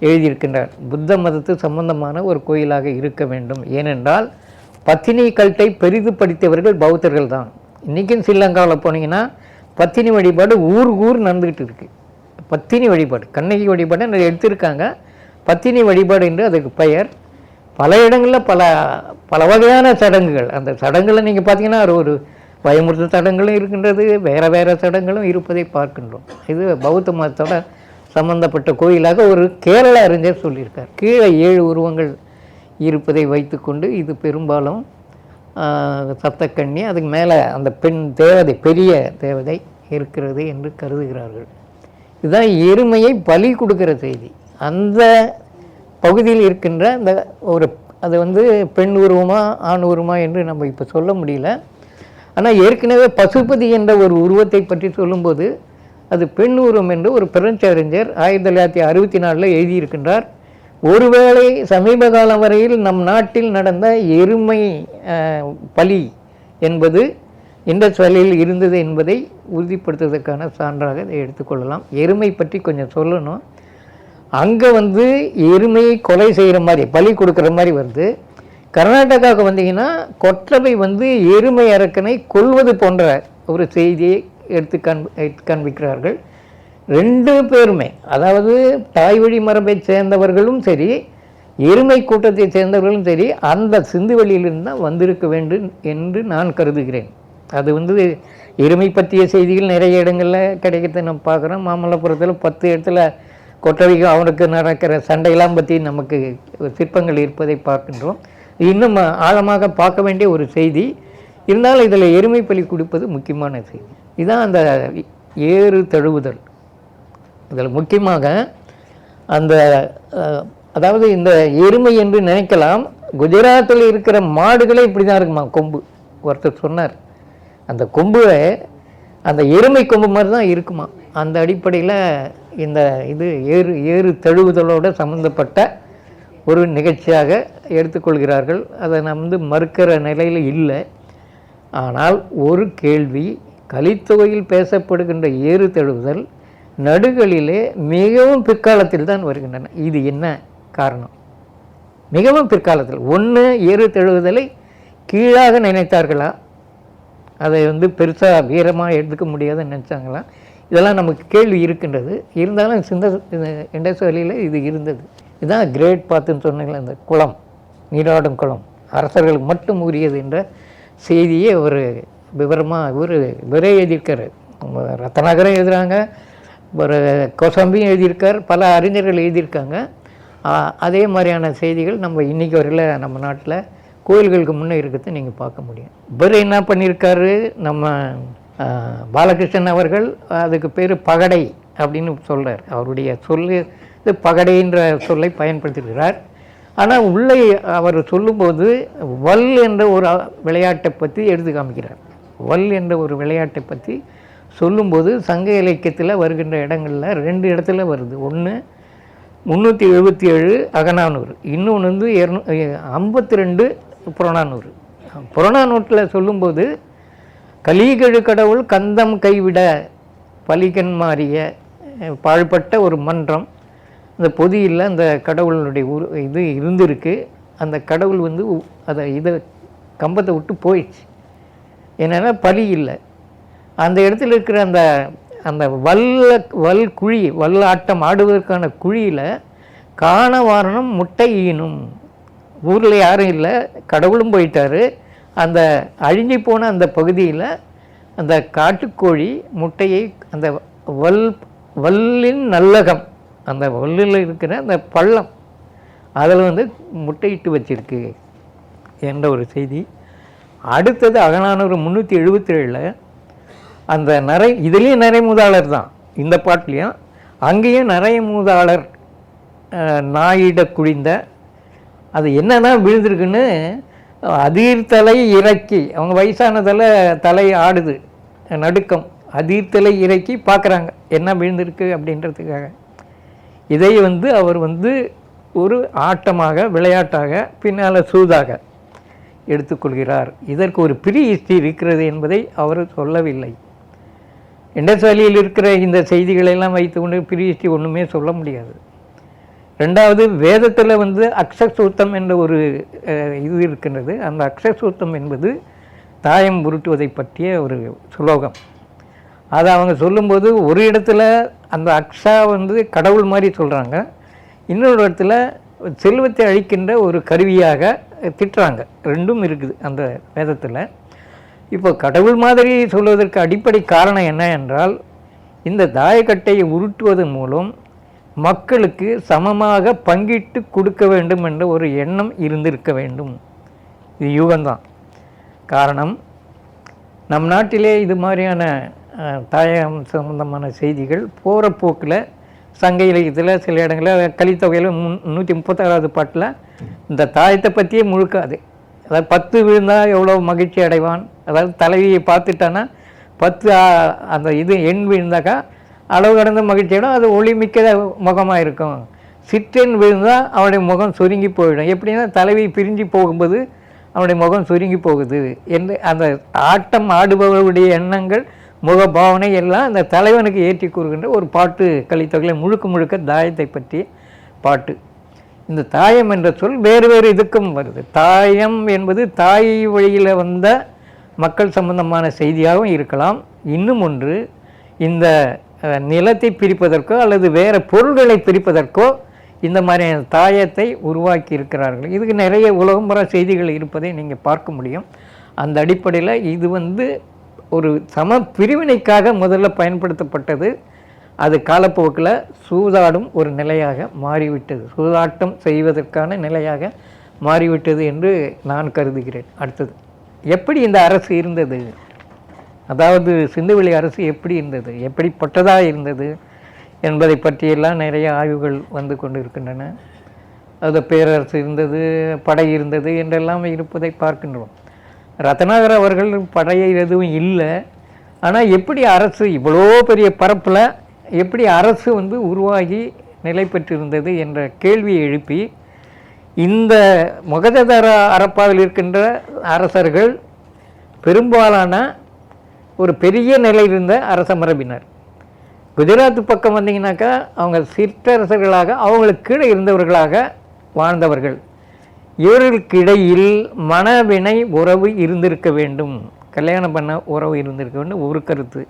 S1: எழுதியிருக்கின்றார். புத்த மதத்து சம்பந்தமான ஒரு கோயிலாக இருக்க வேண்டும். ஏனென்றால் பத்தினி கல்ட்டை பெரிது படித்தவர்கள் பௌத்தர்கள் தான். இன்றைக்கும் ஸ்ரீலங்காவில் போனீங்கன்னா பத்தினி வழிபாடு ஊர் நடந்துக்கிட்டு இருக்குது. பத்தினி வழிபாடு, கண்ணகி வழிபாடு எடுத்திருக்காங்க. பத்தினி வழிபாடு என்று அதுக்கு பெயர். பல இடங்களில் பல பல வகையான சடங்குகள். அந்த சடங்குகளை நீங்கள் பார்த்தீங்கன்னா ஒரு பயமுறுத்த சடங்குகளும் இருக்கின்றது, வேறு சடங்குகளும் இருப்பதை பார்க்கின்றோம். இது பௌத்த மதத்தோட சம்பந்தப்பட்ட கோயிலாக ஒரு கேரள அறிஞர் சொல்லியிருக்கார். கீழே 7 உருவங்கள் இருப்பதை வைத்துக்கொண்டு இது பெரும்பாலும் சப்தக்கண்ணி, அதுக்கு மேலே அந்த பெண் தேவதை, பெரிய தேவதை இருக்கிறது என்று கருதுகிறார்கள். இதுதான் எருமையை பலி கொடுக்கிற செய்தி. அந்த பகுதியில் இருக்கின்ற அந்த ஒரு அது வந்து பெண் உருவமா ஆண் உருவமா என்று நம்ம இப்போ சொல்ல முடியல. ஆனால் ஏற்கனவே பசுபதி என்ற ஒரு உருவத்தை பற்றி சொல்லும்போது அது பெண் உருவம் என்று ஒரு பிரெஞ்சு அறிஞர் 1964 எழுதியிருக்கின்றார். ஒருவேளை சமீப காலம் வரையில் நம் நாட்டில் நடந்த எருமை பலி என்பது இண்டஸ் வேலியில் இருந்தது என்பதை உறுதிப்படுத்துவதற்கான சான்றாக இதை எடுத்துக்கொள்ளலாம். எருமை பற்றி கொஞ்சம் சொல்லணும். அங்கே வந்து எருமையை கொலை செய்கிற மாதிரி, பலி கொடுக்குற மாதிரி வருது. கர்நாடகாவுக்கு வந்தீங்கன்னா கொற்றவை வந்து எருமை அரக்கனை கொல்வது போன்ற ஒரு செய்தியை எடுத்து காண்பிக்கிறார்கள். 2 பேருமே, அதாவது தாய் வழி மரபை சேர்ந்தவர்களும் சரி, எருமை கூட்டத்தை சேர்ந்தவர்களும் சரி, அந்த சிந்துவெளியிலிருந்து தான் வந்திருக்க வேண்டும் என்று நான் கருதுகிறேன். அது வந்து எருமை பற்றிய செய்திகள் நிறைய இடங்களில் கிடைக்கிறத நம்ம பார்க்குறோம். மாமல்லபுரத்தில் 10 இடத்துல கொற்றவைக்கும் அவனுக்கு நடக்கிற சண்டையெல்லாம் பற்றி நமக்கு சிற்பங்கள் இருப்பதை பார்க்கின்றோம். இன்னும் ஆழமாக பார்க்க வேண்டிய ஒரு செய்தி இருந்தாலும் இதில் எருமை பலி கொடுப்பது முக்கியமான செய்தி. இதுதான் அந்த ஏறு தழுவுதல். இதில் முக்கியமாக அந்த அதாவது இந்த எருமை என்று நினைக்கலாம், குஜராத்தில் இருக்கிற மாடுகளே இப்படி தான் இருக்குமா கொம்பு. ஒருத்தர் சொன்னார், அந்த கொம்பு அந்த எருமை கொம்பு மாதிரி தான் இருக்குமா. அந்த அடிப்படையில் இந்த இது ஏறு தழுவுதலோடு சம்மந்தப்பட்ட ஒரு நிகழ்ச்சியாக எடுத்துக்கொள்கிறார்கள். அதை நான் வந்து மறுக்கிற நிலையில் இல்லை. ஆனால் ஒரு கேள்வி, கலித்தொகையில் பேசப்படுகின்ற ஏறு தழுவுதல் நடுகளிலே மிகவும் பிற்காலத்தில் தான் வருகின்றன. இது என்ன காரணம்? மிகவும் பிற்காலத்தில். ஒன்று, ஏறு தழுவுதலை கீழாக நினைத்தார்களா, அதை வந்து பெருசாக வீரமாக எடுத்துக்க முடியாதுன்னு நினச்சாங்களா, இதெல்லாம் நமக்கு கேள்வி இருக்கின்றது. இருந்தாலும் இண்டஸ் வேலியில் இது இருந்தது. இதுதான் கிரேட் பாத்துன்னு சொன்னாங்களே, அந்த குளம், நீராடும் குளம் அரசர்களுக்கு மட்டும் உரியது என்ற செய்தியை ஒரு விவரமாக இவரே எழுதியிருக்கார். ரத்னாகரம் எழுதுகிறாங்க, ஒரு கோசாம்பியும் எழுதியிருக்கார், பல அறிஞர்கள் எழுதியிருக்காங்க. அதே மாதிரியான செய்திகள் நம்ம இன்றைக்கி வரையில் நம்ம நாட்டில் கோயில்களுக்கு முன்னே இருக்கிறது நீங்கள் பார்க்க முடியும். இவர் என்ன பண்ணியிருக்காரு, நம்ம பாலகிருஷ்ணன் அவர்கள் அதுக்கு பேர் பகடை அப்படின்னு சொல்கிறார். அவருடைய இது பகடைன்ற சொல்லை பயன்படுத்தியிருக்கிறார். ஆனால் உள்ளே அவர் சொல்லும்போது வல் என்ற ஒரு விளையாட்டை பற்றி எடுத்து காமிக்கிறார். வல் என்ற ஒரு விளையாட்டை பற்றி சொல்லும்போது சங்க இலக்கியத்தில் வருகின்ற இடங்களில் 2 இடத்துல வருது. ஒன்று 377 அகநானூறு, இன்னொன்று வந்து 52 புறநானூறு. புறநானூற்றில் சொல்லும்போது கலிகழு கடவுள் கந்தம் கைவிட பலிகன் மாறிய பாழ்பட்ட ஒரு மன்றம், அந்த பொதியில் அந்த கடவுளுடைய இது இருந்திருக்கு. அந்த கடவுள் வந்து இதை கம்பத்தை விட்டு போயிடுச்சு. என்னென்னா பலி இல்லை. அந்த இடத்துல இருக்கிற அந்த அந்த குழி, வல்லாட்டம் ஆடுவதற்கான குழியில் காணவாரணம் முட்டை ஈனும். ஊரில் யாரும் இல்லை, கடவுளும் போயிட்டார். அந்த அழிஞ்சி போன அந்த பகுதியில் அந்த காட்டுக்கோழி முட்டையை அந்த வல்லின் நல்லகம், அந்த வல்லில் இருக்கிற அந்த பள்ளம், அதில் வந்து முட்டையிட்டு வச்சிருக்கு என்ற ஒரு செய்தி. அடுத்தது அகநானூறு 377 அந்த இதுலேயும் நரைமூதாளர் தான், இந்த பாட்டிலையும் அங்கேயும் நரைமூதாளர் நாயிட குழிந்த, அது என்னென்னா விழுந்திருக்குன்னு அதிர்தலை இறக்கி, அவங்க வயசானதில் தலை ஆடுது, நடுக்கம், அதிர்தலை இறக்கி பார்க்குறாங்க என்ன விழுந்திருக்கு அப்படின்றதுக்காக. இதை வந்து அவர் வந்து ஒரு ஆட்டமாக, விளையாட்டாக, பின்னால் சூதாக எடுத்துக்கொள்கிறார். இதற்கு ஒரு ப்ரீ ஹிஸ்டரி இருக்கிறது என்பதை அவர் சொல்லவில்லை. இண்டஸ் வேலியில் இருக்கிற இந்த செய்திகளெல்லாம் வைத்து கொண்டு ப்ரீ ஹிஸ்டரி ஒன்றுமே சொல்ல முடியாது. ரெண்டாவது, வேதத்தில் வந்து அக்ஷசூத்தம் என்ற ஒரு இது இருக்கின்றது. அந்த அக்ஷசூத்தம் என்பது தாயம் உருட்டுவதை பற்றிய ஒரு சுலோகம். அதை அவங்க சொல்லும்போது ஒரு இடத்துல அந்த அக்ஷா வந்து கடவுள் மாதிரி சொல்கிறாங்க, இன்னொரு இடத்துல செல்வத்தை அழிக்கின்ற ஒரு கருவியாக திட்டுறாங்க. ரெண்டும் இருக்குது அந்த வேதத்தில். இப்போ கடவுள் மாதிரி சொல்வதற்கு அடிப்படை காரணம் என்ன என்றால், இந்த தாயக்கட்டையை உருட்டுவதன் மூலம் மக்களுக்கு சமமாக பங்கிட்டு கொடுக்க வேண்டும் என்ற ஒரு எண்ணம் இருந்திருக்க வேண்டும். இது யூகம்தான் காரணம். நம் நாட்டிலே இது மாதிரியான தாயம் சம்பந்தமான செய்திகள் போகிற போக்கில் சங்க இலக்கியத்தில் சில இடங்களில் கலித்தொகையில் 136வது பாட்டில் இந்த தாயத்தை பற்றியே முழுக்காது. அதாவது 10 விழுந்தால் எவ்வளோ மகிழ்ச்சி அடைவான், அதாவது தலைவியை பார்த்துட்டான்னா 10 அந்த இது எண் விழுந்தாக்கா அளவு கடந்த மகிழ்ச்சியிடம், அது ஒளிமிக்க முகமாக இருக்கும். சிற்றெண் விழுந்தால் அவனுடைய முகம் சுருங்கி போயிடும். எப்படின்னா தலைவி பிரிஞ்சு போகும்போது அவனுடைய முகம் சுருங்கி போகுது என்று அந்த ஆட்டம் ஆடுபவருடைய எண்ணங்கள், முகபாவனை எல்லாம் அந்த தலைவனுக்கு ஏற்றி கூறுகின்ற ஒரு பாட்டு கலித்தொகையில் முழுக்க முழுக்க தாயத்தை பற்றிய பாட்டு. இந்த தாயம் என்ற சொல் வேறு வேறு இதுக்கும் வருது. தாயம் என்பது தாய் வழியில் வந்த மக்கள் சம்பந்தமான செய்தியாகவும் இருக்கலாம். இன்னும் ஒன்று, இந்த நிலத்தை பிரிப்பதற்கோ அல்லது வேறு பொருள்களை பிரிப்பதற்கோ இந்த மாதிரியான தாயத்தை உருவாக்கி இருக்கிறார்கள். இதுக்கு நிறைய உலகம்புற செய்திகள் இருப்பதை நீங்கள் பார்க்க முடியும். அந்த அடிப்படையில் இது வந்து ஒரு சம பிரிவினைக்காக முதல்ல பயன்படுத்தப்பட்டது. அது காலப்போக்கில் சூதாடும் ஒரு நிலையாக மாறிவிட்டது, சூதாட்டம் செய்வதற்கான நிலையாக மாறிவிட்டது என்று நான் கருதுகிறேன். அடுத்தது, எப்படி இந்த அரசு இருந்தது, அதாவது சிந்துவெளி அரசு எப்படி இருந்தது, எப்படிப்பட்டதாக இருந்தது என்பதை பற்றியெல்லாம் நிறைய ஆய்வுகள் வந்து கொண்டு இருக்கின்றன. அது பேரரசு இருந்தது, படை இருந்தது என்றெல்லாம் இருப்பதை பார்க்கின்றோம். ரத்னாகர் அவர்கள் படையை எதுவும் இல்லை. ஆனால் எப்படி அரசு இவ்வளோ பெரிய பரப்பில் எப்படி அரசு வந்து உருவாகி நிலை பெற்றிருந்தது என்ற கேள்வியை எழுப்பி, இந்த மொகததார அரப்பாவில் இருக்கின்ற அரசர்கள் பெரும்பாலான ஒரு பெரிய நிலையில் இருந்த அரச மரபினர். குஜராத் பக்கம் வந்தீங்கன்னாக்கா அவங்க சிற்றரசர்களாக அவங்களுக்கு கீழே இருந்தவர்களாக வாழ்ந்தவர்கள். இவர்களுக்கு இடையில் மனவினை உறவு இருந்திருக்க வேண்டும், கல்யாணம் பண்ண உறவு இருந்திருக்க வேண்டும், ஒரு கருத்து.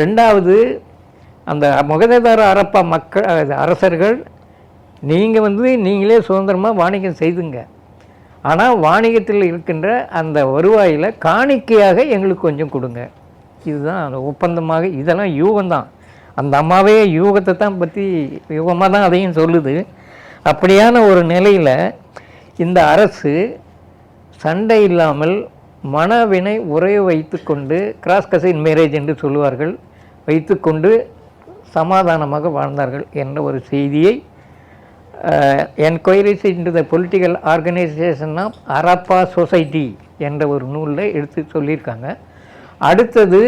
S1: ரெண்டாவது, அந்த மொகததார அரப்பா மக்கள் அரசர்கள் நீங்கள் வந்து நீங்களே சுதந்திரமாக வாணிகம் செய்துங்க, ஆனால் வாணிகத்தில் இருக்கின்ற அந்த வருவாயில் காணிக்கையாக எங்களுக்கு கொஞ்சம் கொடுங்க. இதுதான் அந்த ஒப்பந்தமாக. இதெல்லாம் யூகம்தான். அந்த அம்மாவே யூகத்தை தான் பற்றி யூகமாக தான் அதையும் சொல்லுது. அப்படியான ஒரு நிலையில் இந்த அரசு சண்டை இல்லாமல் மனவினை உறவு வைத்து கொண்டு, கிராஸ் கசின் மேரேஜ் என்று சொல்லுவார்கள், வைத்து கொண்டு சமாதானமாக வாழ்ந்தார்கள் என்ற ஒரு செய்தியை enquiries into the political organisation of Harappa society என்ற ஒரு நூலில் எடுத்து சொல்லியிருக்காங்க. அடுத்தது,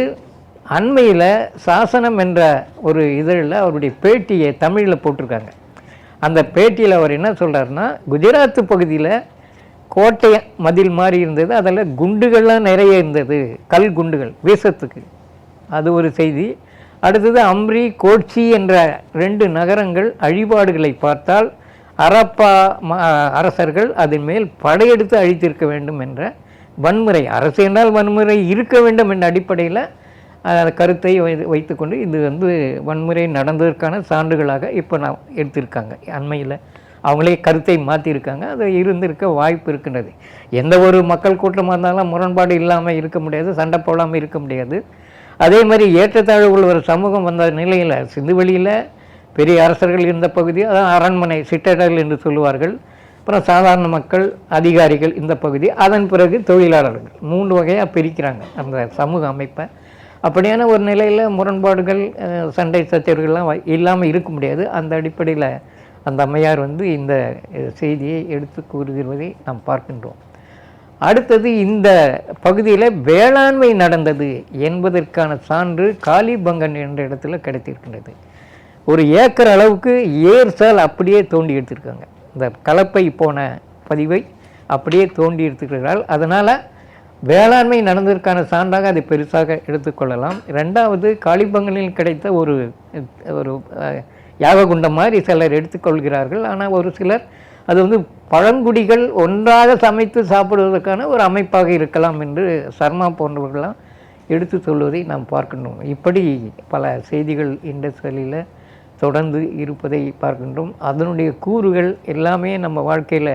S1: அண்மையில் சாசனம் என்ற ஒரு இதழில் அவருடைய பேட்டியை தமிழில் போட்டிருக்காங்க. அந்த பேட்டியில் அவர் என்ன சொல்கிறாருன்னா, குஜராத்து பகுதியில் கோட்டை மதில் மாதிரி இருந்தது, அதில் குண்டுகள்லாம் நிறைய இருந்தது, கல் குண்டுகள் வீசத்துக்கு. அது ஒரு செய்தி. அடுத்தது அம்ரி, கோட்சி என்ற 2 நகரங்கள் அழிபாடுகளை பார்த்தால் அரப்பா அரசர்கள் அதன் மேல் படையெடுத்து அழித்திருக்க வேண்டும் என்ற வன்முறை, அரசு என்றால் வன்முறை இருக்க வேண்டும் என்ற அடிப்படையில் கருத்தை வைத்துக்கொண்டு இது வந்து வன்முறை நடந்ததற்கான சான்றுகளாக இப்போ நான் எடுத்திருக்காங்க. அண்மையில் அவங்களே கருத்தை மாற்றிருக்காங்க. அது இருந்திருக்க வாய்ப்பு இருக்கின்றது. எந்த ஒரு மக்கள் கூட்டமாக இருந்தாலும் முரண்பாடு இல்லாமல் இருக்க முடியாது, சண்டை போடாமல் இருக்க முடியாது. அதே மாதிரி ஏற்றத்தாழ்வுகள் ஒரு சமூகம் வந்த நிலையில் சிந்துவெளியில் பெரிய அரசர்கள் இருந்த பகுதி, அதான் அரண்மனை சிட்டடல் என்று சொல்லுவார்கள். அப்புறம் சாதாரண மக்கள், அதிகாரிகள் இந்த பகுதி, அதன் பிறகு தொழிலாளர்கள், 3 வகையாக பிரிக்கிறாங்க அந்த சமூக அமைப்பை. அப்படியான ஒரு நிலையில் முரண்பாடுகள், சண்டை சச்சரவுகள்லாம் இல்லாமல் இருக்க முடியாது. அந்த அடிப்படையில் அந்த அம்மையார் வந்து இந்த செய்தியை எடுத்து கூறுகிறதை நாம் பார்க்கின்றோம். அடுத்தது இந்த பகுதியில் வேளாண்மை நடந்தது என்பதற்கான சான்று காளிபங்கன் என்ற இடத்துல கிடைத்திருக்கின்றது. 1 ஏக்கர் அளவுக்கு ஏர்சால் அப்படியே தோண்டி எடுத்திருக்காங்க. இந்த கலப்பை போன பதிவை அப்படியே தோண்டி எடுத்துக்கிறார்கள். அதனால் வேளாண்மை நடந்ததற்கான சான்றாக அதை பெருசாக எடுத்துக்கொள்ளலாம். 2வது காளிபங்கனில் கிடைத்த ஒரு யாககுண்டம் மாதிரி சிலர் எடுத்துக்கொள்கிறார்கள். ஆனால் ஒரு சிலர் அது வந்து பழங்குடிகள் ஒன்றாக சமைத்து சாப்பிடுவதற்கான ஒரு அமைப்பாக இருக்கலாம் என்று சர்மா போன்றவர்கள்லாம் எடுத்து சொல்வதை நாம் பார்க்கின்றோம். இப்படி பல செய்திகள் இண்டஸ்ட்ரியலில் தொடர்ந்து இருப்பதை பார்க்கின்றோம். அதனுடைய கூறுகள் எல்லாமே நம்ம வாழ்க்கையில்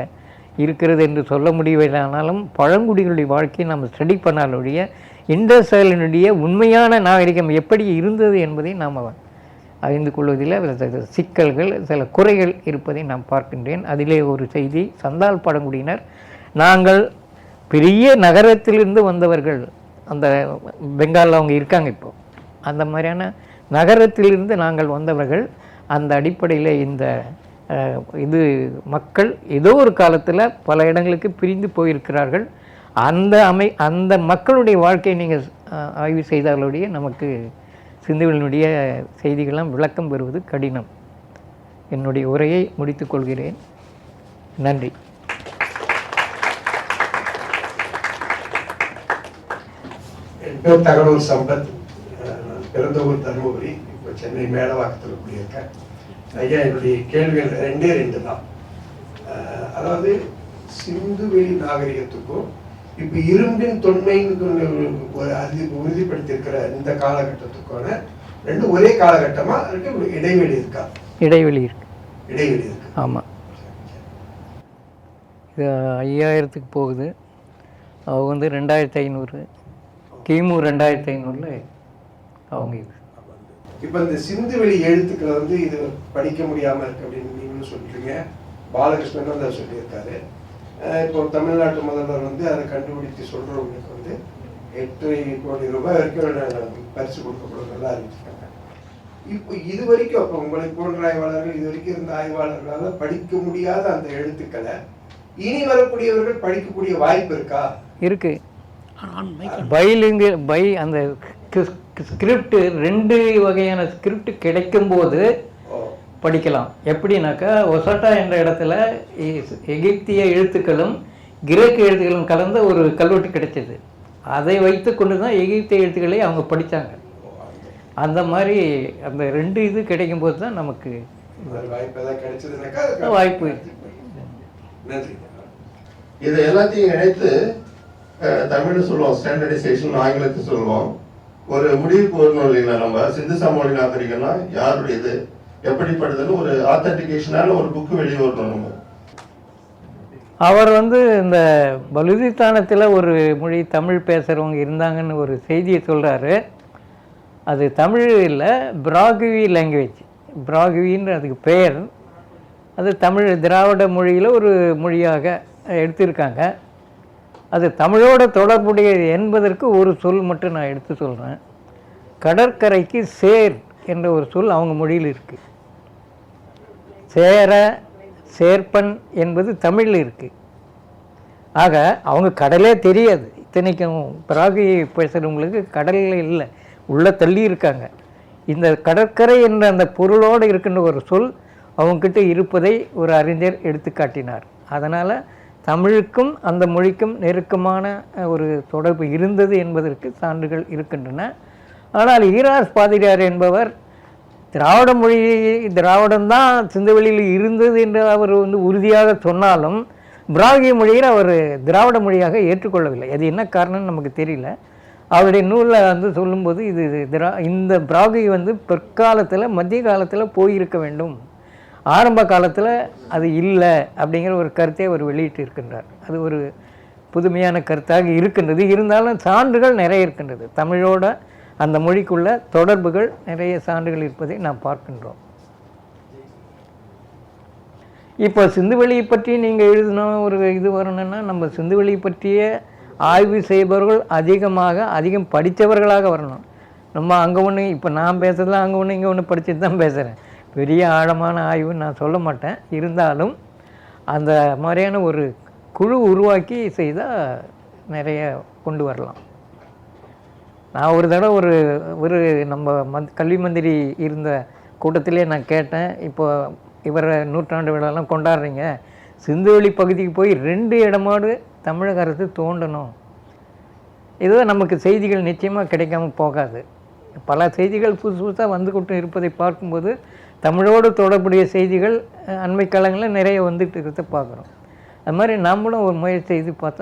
S1: இருக்கிறது என்று சொல்ல முடியவில்லைனாலும் பழங்குடிகளுடைய வாழ்க்கையை நம்ம ஸ்டடி பண்ணாலுடைய இண்டஸ்ட்ரியலினுடைய உண்மையான நாகரிகம் எப்படி இருந்தது என்பதை நாம் அறிந்து கொள்வதில் சிக்கல்கள், சில குறைகள் இருப்பதை நான் பார்க்கின்றேன். அதிலே ஒரு செய்தி, சந்தால் பழங்குடியினர் நாங்கள் பெரிய நகரத்திலிருந்து வந்தவர்கள், அந்த பெங்காலில் அவங்க இருக்காங்க இப்போ, அந்த மாதிரியான நகரத்திலிருந்து நாங்கள் வந்தவர்கள். அந்த அடிப்படையில் இந்த இது மக்கள் ஏதோ ஒரு காலத்தில் பல இடங்களுக்கு பிரிந்து போயிருக்கிறார்கள். அந்த மக்களுடைய வாழ்க்கையை நீங்கள் ஆய்வு செய்தாலுடைய நமக்கு சிந்துவெளியினுடைய செய்திகள்லாம் விளக்கம் பெறுவது கடினம். என்னுடைய உரையை முடித்துக் கொள்கிறேன். நன்றி.
S2: என் பேர் தகவல் சம்பத், பிறந்த ஊர் தருமபுரி, இப்போ சென்னை மேடவாக்கத்தில் குடியிருக்கேன். ஐயா, என்னுடைய கேள்விகள் 2 தான். அதாவது சிந்துவெளி நாகரிகத்துக்கும் இப்போ இரும்பின் தொன்மைன்னு அது உறுதிப்படுத்தியிருக்கிற இந்த காலகட்டத்துக்கான 2 ஒரே காலகட்டமா இருக்கு, இடைவெளி இருக்கா?
S1: இடைவெளி இருக்கு.
S2: இடைவெளி இருக்கு.
S1: ஆமாம், இது 5000க்கு போகுது. அவங்க வந்து 2500 கிமு 2500 அவங்க இது.
S2: இப்போ இந்த சிந்துவெளி எழுத்துக்களை வந்து இது படிக்க முடியாமல் இருக்கு அப்படின்னு நீங்களும் சொல்றீங்க, பாலகிருஷ்ணன் வந்து அதை சொல்லியிருக்காரு. இப்போ தமிழ்நாட்டு முதல்வர் வந்து அதை கண்டுபிடித்து சொல்றவங்களுக்கு வந்து 8 கோடி ரூபாய் வரைக்கும் பரிசு கொடுக்கப்படுறதா அறிவிச்சிருக்காங்க. இப்போ இது வரைக்கும் அப்போ உங்களை போன்ற ஆய்வாளர்கள், இது வரைக்கும் இருந்த ஆய்வாளர்களால் படிக்க முடியாத அந்த எழுத்துக்களை இனி வரக்கூடியவர்கள் படிக்கக்கூடிய வாய்ப்பு இருக்கா?
S1: இருக்கு. அந்த ஸ்கிரிப்ட் 2 வகையான ஸ்கிரிப்ட் கிடைக்கும்போது படிக்கலாம். எப்படின்னாக்கா, ஒசாட்டா என்ற இடத்துல எகிப்திய எழுத்துக்களும் கிரேக்க எழுத்துக்களும் கலந்த ஒரு கல்வெட்டு கிடைச்சது. அதை வைத்து கொண்டு தான் எகிப்திய எழுத்துக்களை அவங்க படித்தாங்க. அந்த மாதிரி அந்த 2 இது கிடைக்கும்போது தான் நமக்கு வாய்ப்பு.
S3: இதை எல்லாத்தையும் இணைத்து தமிழ் சொல்லுவோம், ஸ்டாண்டர்டைசேஷன் ஆங்கிலத்தில் சொல்லுவோம். ஒரு முடிவுக்கு வரணும் இல்லைங்களா? நம்ம சிந்து சமவெளி நாகரிகம்னா யாருடையது, எப்படிப்படுதுன்னு ஒரு ஆத்தன்டிகேஷனால ஒரு புக்கு வெளியே வரணும். நம்ம
S1: அவர் வந்து இந்த பலுதிஸ்தானத்தில் ஒரு மொழி தமிழ் பேசுகிறவங்க இருந்தாங்கன்னு ஒரு செய்தியை சொல்கிறாரு. அது தமிழ் இல்லை, பிராகுவி லாங்குவேஜ், பிராகுவின்ற அதுக்கு பெயர். அது தமிழ் திராவிட மொழியில் ஒரு மொழியாக எடுத்திருக்காங்க. அது தமிழோட தொடர்புடையது என்பதற்கு ஒரு சொல் மட்டும் நான் எடுத்து சொல்கிறேன். கடற்கரைக்கு சேர் என்ற ஒரு சொல் அவங்க மொழியில் இருக்குது. சேர, சேர்ப்பன் என்பது தமிழில் இருக்குது. ஆக அவங்க கடலே தெரியாது. இத்தனைக்கும் பிராகி பேசுகிறவங்களுக்கு கடலில் இல்லை, உள்ளே தள்ளி இருக்காங்க. இந்த கடற்கரை என்ற அந்த பொருளோடு இருக்கின்ற ஒரு சொல் அவங்கக்கிட்ட இருப்பதை ஒரு அறிஞர் எடுத்து காட்டினார். அதனால் தமிழுக்கும் அந்த மொழிக்கும் நெருக்கமான ஒரு தொடர்பு இருந்தது என்பதற்கு சான்றுகள் இருக்கின்றன. ஆனால் ஈராஸ் பாதிரியார் என்பவர் திராவிட மொழி திராவிடம்தான் சிந்துவெளியில் இருந்தது என்று அவர் உறுதியாக சொன்னாலும் பிராகிய மொழியில் அவர் திராவிட மொழியாக ஏற்றுக்கொள்ளவில்லை. அது என்ன காரணம்னு நமக்கு தெரியல. அவருடைய நூலில் சொல்லும்போது இந்த பிராகி பிற்காலத்தில் மத்திய காலத்தில் போயிருக்க வேண்டும், ஆரம்ப காலத்தில் அது இல்லை அப்படிங்கிற ஒரு கருத்தை அவர் வெளியிட்டு இருக்கின்றார். அது ஒரு புதுமையான கருத்தாக இருக்கின்றது. இருந்தாலும் சான்றுகள் நிறைய இருக்கின்றது. தமிழோட அந்த மொழிக்குள்ள தொடர்புகள் நிறைய சான்றுகள் இருப்பதை நாம் பார்க்கின்றோம். இப்போ சிந்துவெளியை பற்றி நீங்கள் எழுதின ஒரு இது வரணும்னா நம்ம சிந்துவெளியை பற்றிய ஆய்வு செய்பவர்கள் அதிகம் படித்தவர்களாக வரணும். நம்ம அங்கே ஒன்று இப்போ நான் பேசுறதுலாம் அங்கே ஒன்று இங்கே ஒன்று படிச்சுட்டு தான் பேசுகிறேன். பெரிய ஆழமான ஆய்வு நான் சொல்ல மாட்டேன். இருந்தாலும் அந்த மாதிரியான ஒரு குழு உருவாக்கி செய்தால் நிறைய கொண்டு வரலாம். நான் ஒரு தடவை ஒரு நம்ம கல்வி மந்திரி இருந்த கூட்டத்திலே நான் கேட்டேன், இப்போ இவரை நூற்றாண்டு விழாலாம் கொண்டாடுறீங்க, சிந்துவெளி பகுதிக்கு போய் 2 இடமாடு தமிழக அரசு தோண்டணும். இதுதான் நமக்கு செய்திகள் நிச்சயமாக கிடைக்காமல் போகாது. பல செய்திகள் புதுசாக வந்து கொண்டு இருப்பதை பார்க்கும்போது தமிழோடு தொடர்புடைய செய்திகள் அண்மை காலங்களில் நிறைய வந்துட்டு இருக்க பார்க்குறோம். அது மாதிரி நம்மளும் ஒரு முயற்சி செய்து பார்த்தா